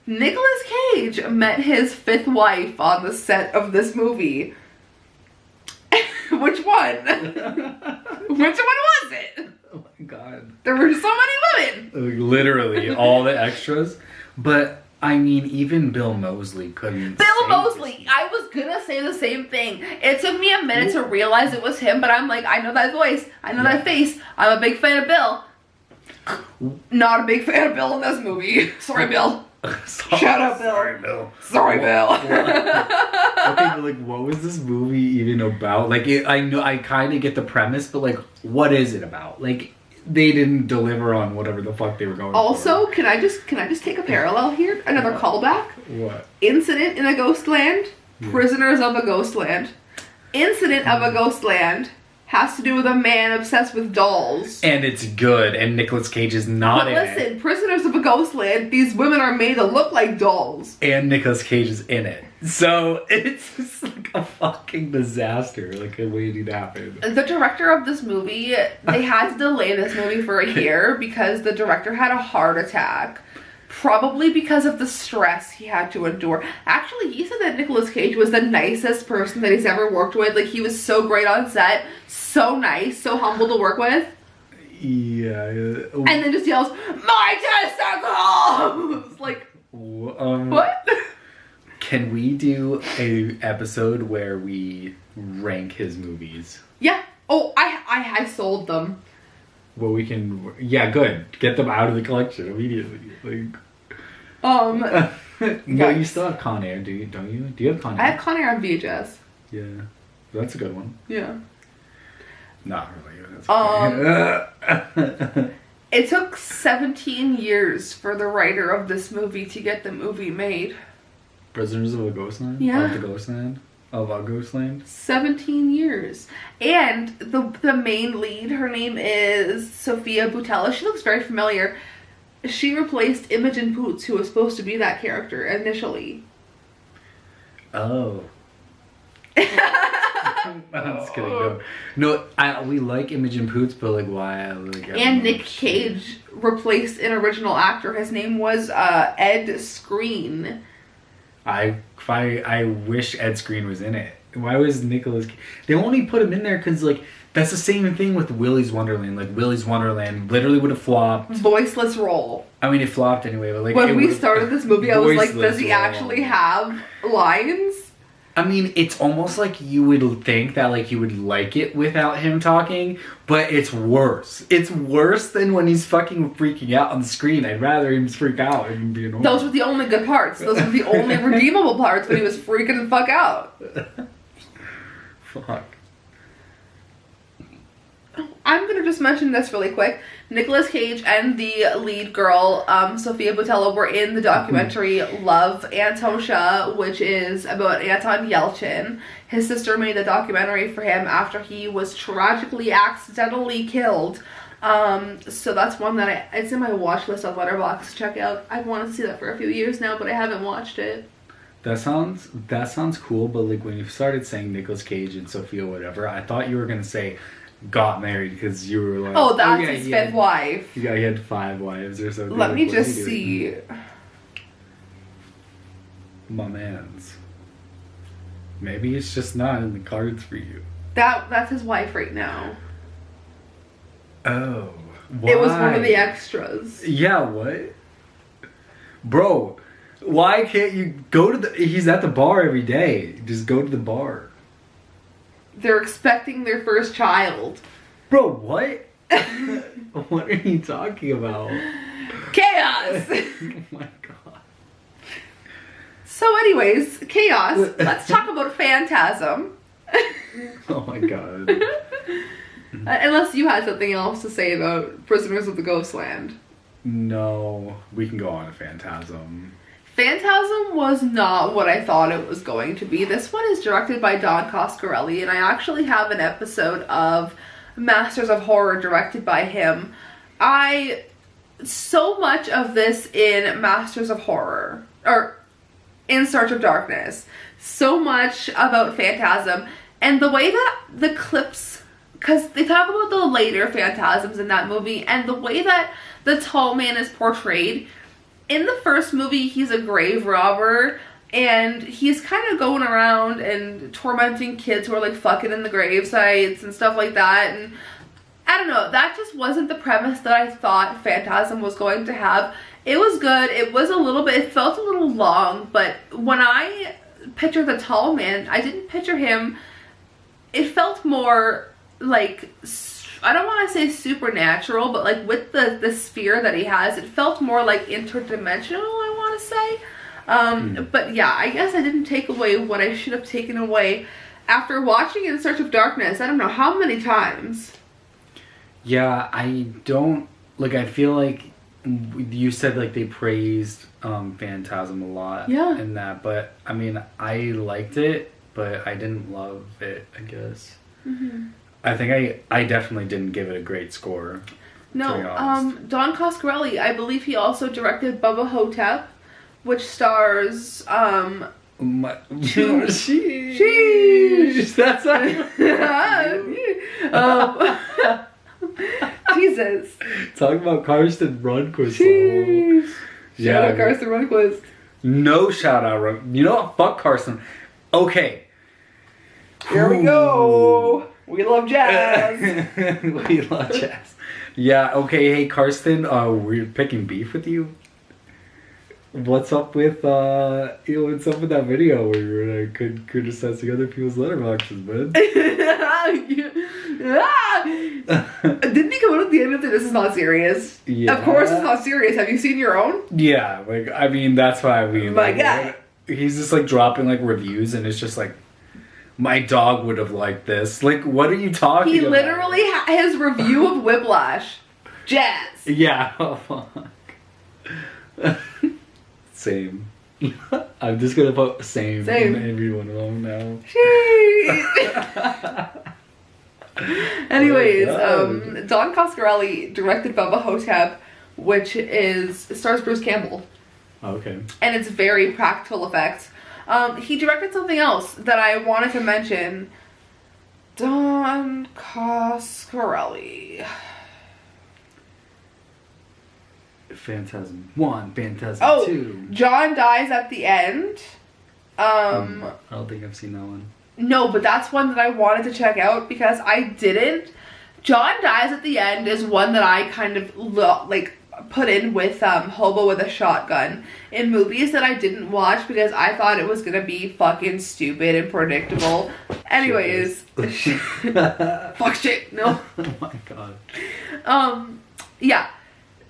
Nicolas Cage met his 5th wife on the set of this movie. Which one? Which one was it? Oh my god. There were so many women. Literally, all the extras. But, I mean, even Bill Moseley couldn't. Bill Moseley! I was gonna say the same thing. It took me a minute to realize it was him, but I'm like, I know that voice. I know that face. I'm a big fan of Bill. Not a big fan of Bill in this movie. Sorry, Bill. Shut up, Bill. Sorry, Bill. Sorry, Bill. Okay, but what was this movie even about? I know I kind of get the premise, but what is it about? They didn't deliver on whatever the fuck they were going Also, for. can I just take a parallel here? Another callback? What? Incident in a Ghostland. Prisoners of a Ghostland. Incident of a Ghostland has to do with a man obsessed with dolls. And it's good, and Nicolas Cage is not in it. Listen, Prisoners of a Ghostland, these women are made to look like dolls. And Nicolas Cage is in it. So, it's just a fucking disaster, waiting to happen. The director of this movie, they had to delay this movie for a year because the director had a heart attack. Probably because of the stress he had to endure. Actually, he said that Nicolas Cage was the nicest person that he's ever worked with. He was so great on set, so nice, so humble to work with. Yeah. And then just yells, "My testicles!" What? Can we do a episode where we rank his movies? Yeah. Oh, I sold them. Well, we can. Yeah, good. Get them out of the collection immediately. No, you still have Con Air, don't you? Do you have Con Air? I have Con Air on VHS. Yeah, that's a good one. Yeah. Not really. That's It took 17 years for the writer of this movie to get the movie made. Prisoners of a Ghostland? Yeah. Of the Ghostland? Of a Ghostland? 17 years. And the main lead, her name is Sophia Boutella. She looks very familiar. She replaced Imogen Poots, who was supposed to be that character initially. Oh. I'm just kidding. No, we like Imogen Poots, but like why? Like, And Nick Cage replaced an original actor. His name was Ed Screen. I wish Ed Screen was in it. Why was Nicolas? They only put him in there because like that's the same thing with Willy's Wonderland. Like Willy's Wonderland literally would have flopped. Voiceless role. I mean, it flopped anyway. But like when we started this movie, I was like, does he role. actually have lines? I mean, it's almost like you would think that like you would like it without him talking, but it's worse. It's worse than when he's fucking freaking out on the screen. I'd rather him freak out and be annoying. Those were the only good parts. Those were the only redeemable parts when he was freaking the fuck out. Fuck. I'm gonna just mention this really quick. Nicolas Cage and the lead girl, Sophia Boutella, were in the documentary Love, Antosha, which is about Anton Yelchin. His sister made a documentary for him after he was tragically, accidentally killed. So that's one that it's in my watch list on Letterboxd to check out. I've wanted to see that for a few years now, but I haven't watched it. That sounds cool, but like when you started saying Nicolas Cage and Sophia whatever, I thought you were gonna say got married because you were like, oh, that's his fifth wife. Yeah, he had 5 wives or something. Let me what just see. My man's. Maybe it's just not in the cards for you. That's his wife right now. Oh. Why? It was one of the extras. Yeah, what? Bro, why can't you go to he's at the bar every day. Just go to the bar. They're expecting their first child. Bro, what? What are you talking about? Chaos! Oh my god. So anyways, chaos. Let's talk about Phantasm. Oh my god. Unless you had something else to say about Prisoners of the Ghostland. No, we can go on to Phantasm. Phantasm was not what I thought it was going to be. This one is directed by Don Coscarelli, and I actually have an episode of Masters of Horror directed by him. So much of this in Masters of Horror, or In Search of Darkness, so much about Phantasm, and the way that the clips, because they talk about the later Phantasms in that movie, and the way that the tall man is portrayed. In the first movie, he's a grave robber, and he's kind of going around and tormenting kids who are like fucking in the grave sites and stuff like that, and I don't know, that just wasn't the premise that I thought Phantasm was going to have. It was good, it felt a little long, but when I picture the tall man, I didn't picture him, it felt more like, I don't want to say supernatural, but like with the sphere that he has, it felt more like interdimensional, I want to say. But yeah, I guess I didn't take away what I should have taken away after watching In Search of Darkness. I don't know how many times. Yeah, I don't, like, I feel like you said like they praised Phantasm a lot in that, but I mean, I liked it, but I didn't love it, I guess. Mm-hmm. I think I definitely didn't give it a great score. No, Don Coscarelli, I believe he also directed Bubba Hotep, which stars, Sheesh! That's Jesus. Talking about Karsten Rundquist. Shout out Karsten Rundquist. No shout out. You know what? Fuck Karsten. Okay. Here we go. We love jazz. We love jazz. Yeah, okay, hey Karsten, we're picking beef with you. What's up with what's up with that video where you're like criticizing other people's letterboxes, man? Didn't he come out at the end of it? This is not serious. Yeah. Of course it's not serious. Have you seen your own? Yeah, like I mean that's why we My God. He's just like dropping like reviews and it's just like my dog would have liked this. Like, what are you talking about? He literally his review of Whiplash. Jazz. Yeah. Oh, fuck. Same. I'm just gonna put same in every one of them now. Anyways, Don Coscarelli directed Bubba Hotep, which stars Bruce Campbell. Okay. And it's very practical effects. He directed something else that I wanted to mention. Don Coscarelli. Phantasm 1, Phantasm 2. John dies at the end. I don't think I've seen that one. No, but that's one that I wanted to check out because I didn't. John dies at the end is one that I kind of put in with Hobo with a Shotgun in movies that I didn't watch because I thought it was gonna be fucking stupid and predictable. Anyways, fuck shit, no. Oh my god. Yeah,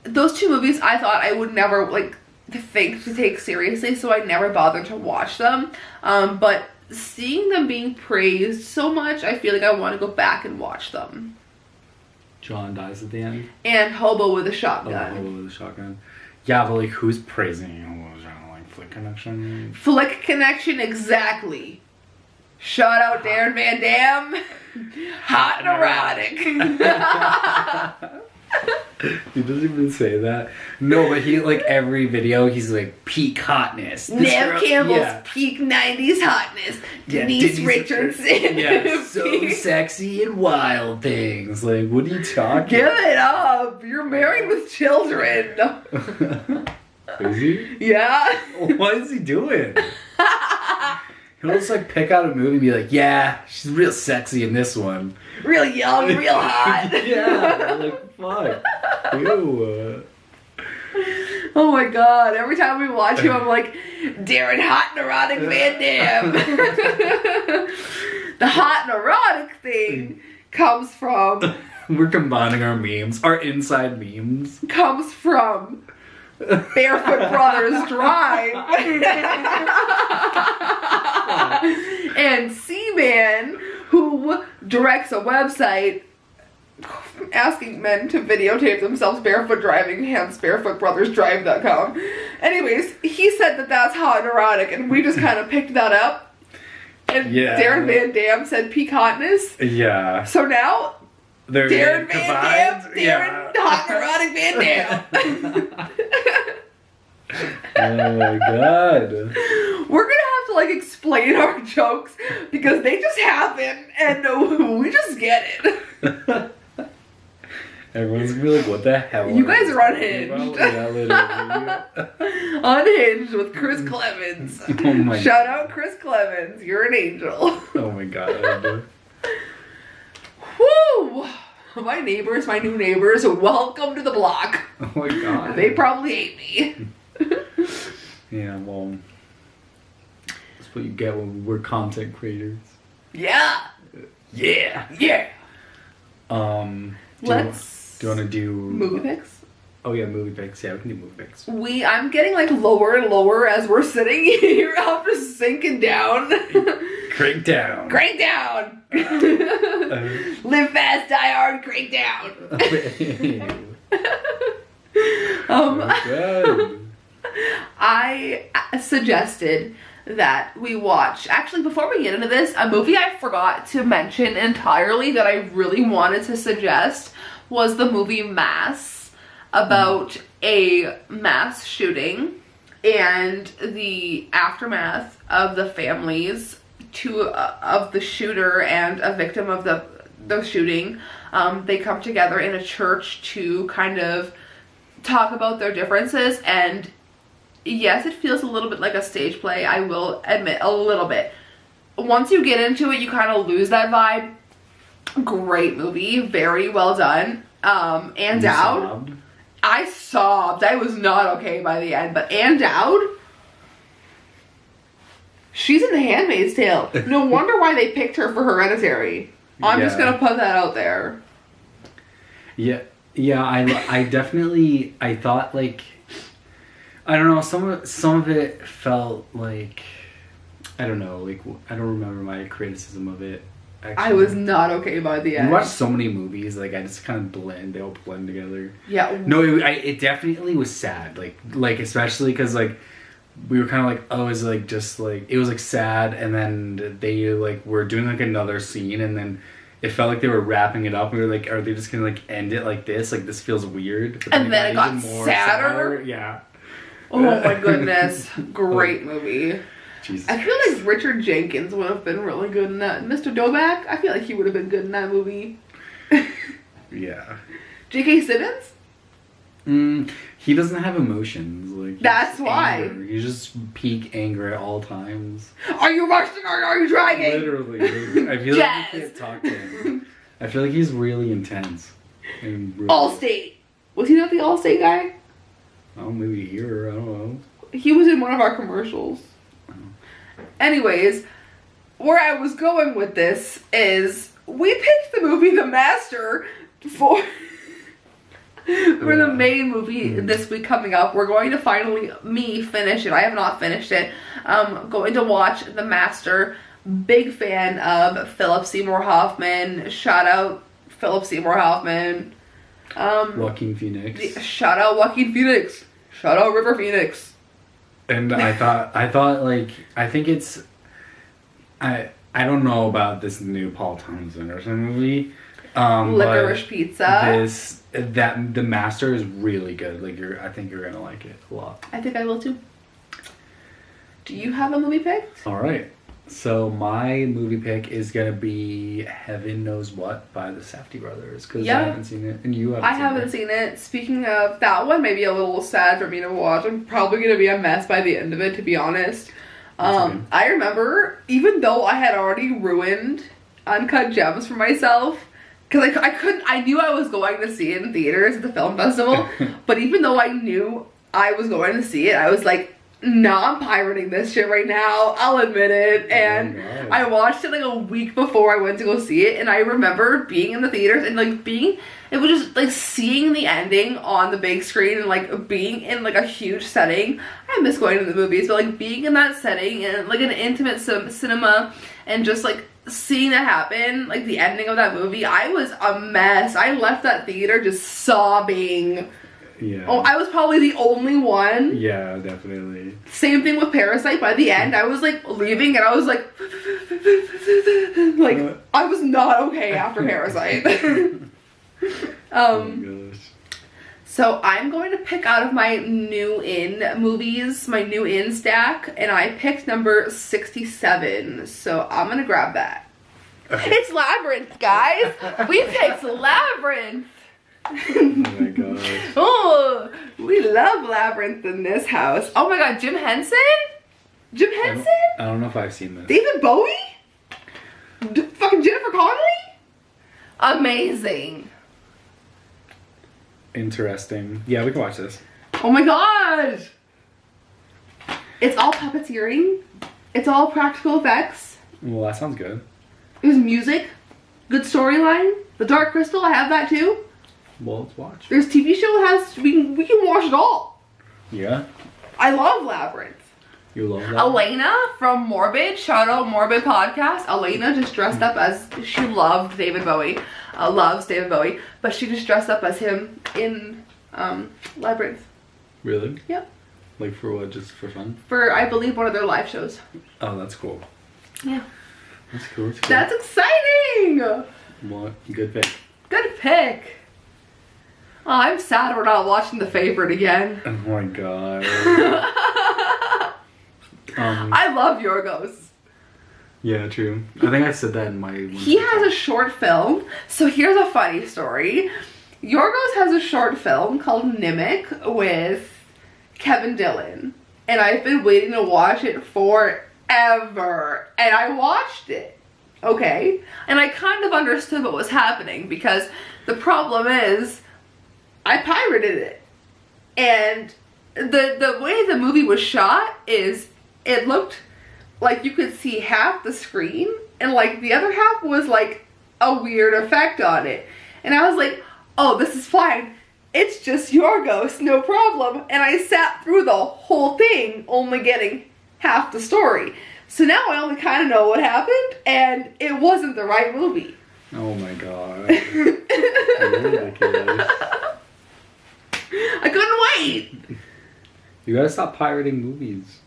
those two movies I thought I would never think to take seriously, so I never bothered to watch them. But seeing them being praised so much, I feel like I want to go back and watch them. John dies at the end. And Hobo with a Shotgun. Oh, Hobo with a Shotgun. Yeah, but like, who's praising Hobo with a Shotgun? Like, Flick Connection? Flick Connection, exactly. Shout out Darren Van Dam. Hot and erotic. He doesn't even say that. No, but he, like, every video, he's like, peak hotness. Nev Campbell's peak 90s hotness. Denise Richardson. Yeah, so sexy and wild things. Like, what are you talking Give it up. You're married with children. Is he? Yeah. What is he doing? He'll just, like, pick out a movie and be like, yeah, she's real sexy in this one. Real young, real hot. Yeah, like, fuck. Ew. Oh my god, every time we watch him, I'm like, Darren Hot and Erotic Van Dam. The hot and erotic thing comes from... We're combining our memes, our inside memes. Comes from Barefoot Brothers Drive. And Seaman, who directs a website asking men to videotape themselves barefoot driving, hence barefootbrothersdrive.com. Anyways, he said that that's hot and erotic, and we just kind of picked that up. And yeah. Darren Van Dam said peak hotness. Yeah. So now, they're Darren Van Dam, yeah. Darren Hot and Erotic Van Dam. Oh my god. We're gonna have to like explain our jokes because they just happen and we just get it. Everyone's gonna be like, what the hell? You guys are unhinged. Yeah, literally. Unhinged with Chris Clemens. Oh my Shout out Chris Clemens. You're an angel. Oh my god. Woo! My neighbors, my new neighbors, welcome to the block. Oh my god. They probably hate me. Yeah, well, that's what you get when we're content creators. Yeah. Yeah. Yeah. Do you want to do movie picks? Oh yeah, movie picks. Yeah, we can do movie picks. I'm getting like lower and lower as we're sitting here. I'm just sinking down. Crank down. Crank down. Live fast, die hard, crank down. Good. I suggested that we watch, actually before we get into this, a movie I forgot to mention entirely that I really wanted to suggest was the movie Mass, about a mass shooting and the aftermath of the families of the shooter and a victim of the shooting. They come together in a church to kind of talk about their differences, and yes, it feels a little bit like a stage play, I will admit, a little bit. Once you get into it, you kind of lose that vibe. Great movie, very well done. Ann Dowd. I sobbed. I was not okay by the end, but Ann Dowd, she's in The Handmaid's Tale. No wonder why they picked her for Hereditary. I'm just gonna put that out there. Yeah, I definitely, I thought like, I don't know, some of it felt like, I don't know, like, I don't remember my criticism of it. Actually. I was not okay by the end. We watched so many movies, like, I just kind of they all blend together. Yeah. No, it definitely was sad, like especially because, like, we were kind of like, oh, is like, just, like, it was, like, sad, and then they, like, were doing, like, another scene, and then it felt like they were wrapping it up. We were like, are they just gonna, like, end it like this? Like, this feels weird. But then it got sadder? Yeah. Oh my goodness. Great movie. Jesus I feel Christ. like Richard Jenkins would have been really good in that. Mr. Doback, I feel like he would have been good in that movie. Yeah. J.K. Simmons? He doesn't have emotions. Like That's why. Anger. He's just peak anger at all times. Are you rushing or are you dragging? Literally. I feel like you can't talk to him. I feel like he's really intense. And really, Allstate. Was he not the Allstate guy? Oh, maybe here. I don't know. He was in one of our commercials. Anyways, where I was going with this is we picked the movie The Master for the main movie this week coming up. We're going to finally finish it. I have not finished it. Going to watch The Master. Big fan of Philip Seymour Hoffman. Shout out Philip Seymour Hoffman. Joaquin Phoenix. Shout out Joaquin Phoenix. Shout out River Phoenix. And I thought like, I think it's, I don't know about this new Paul Thomas Anderson movie. Licorice Pizza. The Master is really good. Like I think you're gonna like it a lot. I think I will too. Do you have a movie picked? All right. So my movie pick is gonna be Heaven Knows What by the Safdie brothers because I haven't seen it and you haven't. I haven't seen it. Speaking of that one, maybe a little sad for me to watch. I'm probably gonna be a mess by the end of it, to be honest. Okay. I remember, even though I had already ruined Uncut Gems for myself, because I knew I was going to see it in theaters at the film festival, but even though I knew I was going to see it, I was like, nah, I'm pirating this shit right now. I'll admit it. And I watched it like a week before I went to go see it, and I remember being in the theaters and like it was just like seeing the ending on the big screen and like being in like a huge setting. I miss going to the movies, but like being in that setting and like an intimate cinema and just like seeing that happen, like the ending of that movie, I was a mess. I left that theater just sobbing. Yeah. Oh, I was probably the only one. Yeah, definitely. Same thing with Parasite. By the end, I was like leaving and I was like I was not okay after Parasite. Oh my gosh. So I'm going to pick out of my new in movies, my new in stack, and I picked number 67. So I'm gonna grab that. Okay. It's Labyrinth, guys. We picked Labyrinth. Oh my gosh. Oh, we love Labyrinth in this house. Oh my god, Jim Henson? Jim Henson? I don't know if I've seen this. David Bowie? Fucking Jennifer Connelly? Amazing. Interesting. Yeah, we can watch this. Oh my god! It's all puppeteering. It's all practical effects. Well, that sounds good. There's music. Good storyline. The Dark Crystal, I have that too. Well, let's watch. There's TV show we can watch it all. Yeah? I love Labyrinth. You love that? Elena from Morbid, shout out Morbid Podcast. Elena just dressed up as, she loved David Bowie. Loves David Bowie. But she just dressed up as him in Labyrinth. Really? Yep. Like for what? Just for fun? For, I believe, one of their live shows. Oh, that's cool. Yeah. That's cool. That's cool. That's exciting! What? Good pick. Good pick. Oh, I'm sad we're not watching The Favorite again. Oh my god. I love Yorgos. Yeah, true. I think I said that in my... He has a short film. So here's a funny story. Yorgos has a short film called Nimic with Kevin Dillon. And I've been waiting to watch it forever. And I watched it. Okay? And I kind of understood what was happening because the problem is I pirated it. And the way the movie was shot is it looked like you could see half the screen and like the other half was like a weird effect on it. And I was like, oh, this is fine. It's just Yorgos, no problem. And I sat through the whole thing only getting half the story. So now I only kind of know what happened and it wasn't the right movie. Oh my god. Ridiculous. I couldn't wait. You gotta stop pirating movies.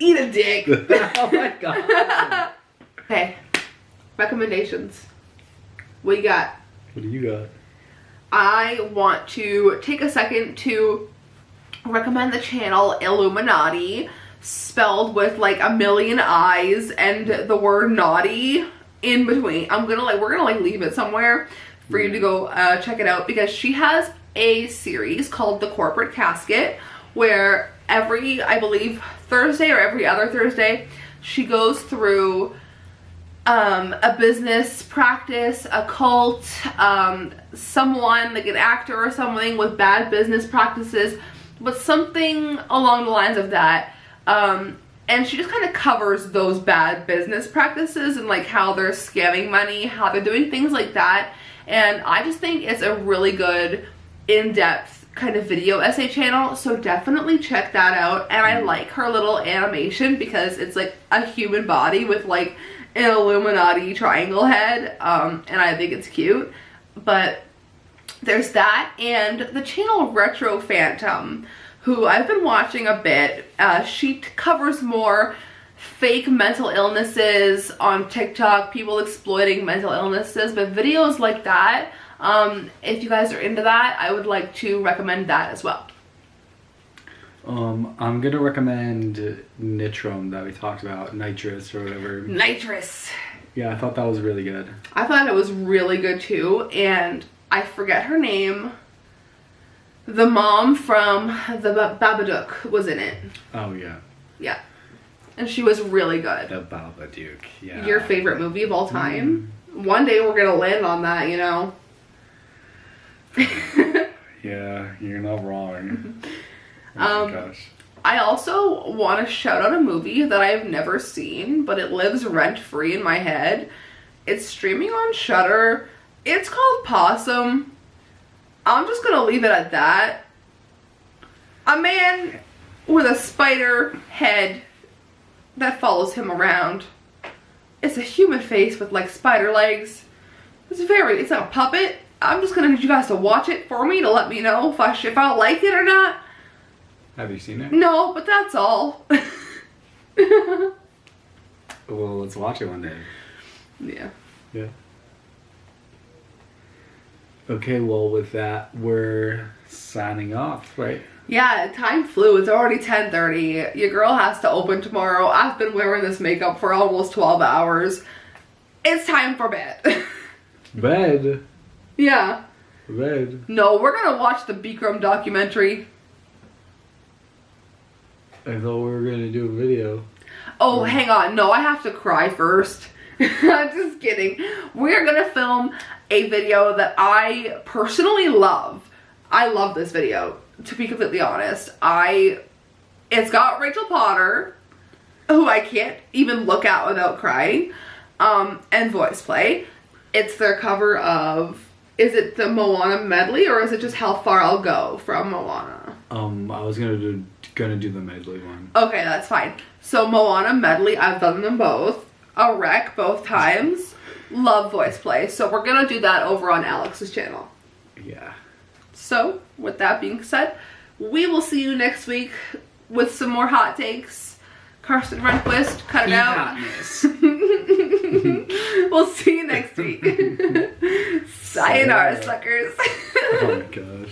Eat a dick. Oh my god. Okay. Recommendations. What you got? What do you got? I want to take a second to recommend the channel Illuminati. spelled with like a million eyes and the word naughty in between. We're gonna leave it somewhere for you to go check it out, because she has a series called The Corporate Casket, where every, I believe, Thursday or every other Thursday, she goes through a business practice, a cult, someone like an actor or something with bad business practices, but something along the lines of that. And she just kind of covers those bad business practices and like how they're scamming money, how they're doing things like that. And I just think it's a really good in-depth kind of video essay channel, so definitely check that out. And I like her little animation because it's like a human body with like an Illuminati triangle head, and I think it's cute. But there's that, and the channel Retro Phantom, who I've been watching a bit. She covers more fake mental illnesses on TikTok, people exploiting mental illnesses, but videos like that, if you guys are into that, I would like to recommend that as well. I'm gonna recommend Nitrom that we talked about, Nitrous or whatever. Nitrous. Yeah, I thought that was really good. I thought it was really good too, and I forget her name. The mom from the Babadook was in it. Oh yeah. Yeah. And she was really good. The Babadook, yeah. Your favorite movie of all time? One day we're gonna land on that, you know? Yeah, you're not wrong. Oh my gosh. I also want to shout out a movie that I've never seen, but it lives rent-free in my head. It's streaming on Shudder. It's called Possum. I'm just gonna leave it at that. A man with a spider head that follows him around. It's a human face with like spider legs. It's like a puppet. I'm just gonna need you guys to watch it for me to let me know if I like it or not. Have you seen it? No, but that's all. Well, let's watch it one day. Yeah. Yeah. Okay, well with that, we're signing off, right? Yeah, time flew. It's already 10:30. Your girl has to open tomorrow. I've been wearing this makeup for almost 12 hours. It's time for bed. Bed? Yeah. Bed? No, we're gonna watch the Bikram documentary. I thought we were gonna do a video. Oh, hang on. No, I have to cry first. I'm just kidding. We're gonna film a video that I personally love. I love this video, to be completely honest. It's got Rachel Potter, who I can't even look at without crying, and voice play. It's their cover of, is it the Moana medley, or is it just How Far I'll Go from Moana? I was gonna do the medley one. Okay, that's fine. So Moana medley, I've done them both. A wreck both times. Love voice play. So we're gonna do that over on Alex's channel. Yeah. So, with that being said, we will see you next week with some more hot takes. Carson Rehnquist, cut it out. We'll see you next week. Sayonara, suckers. Oh my gosh.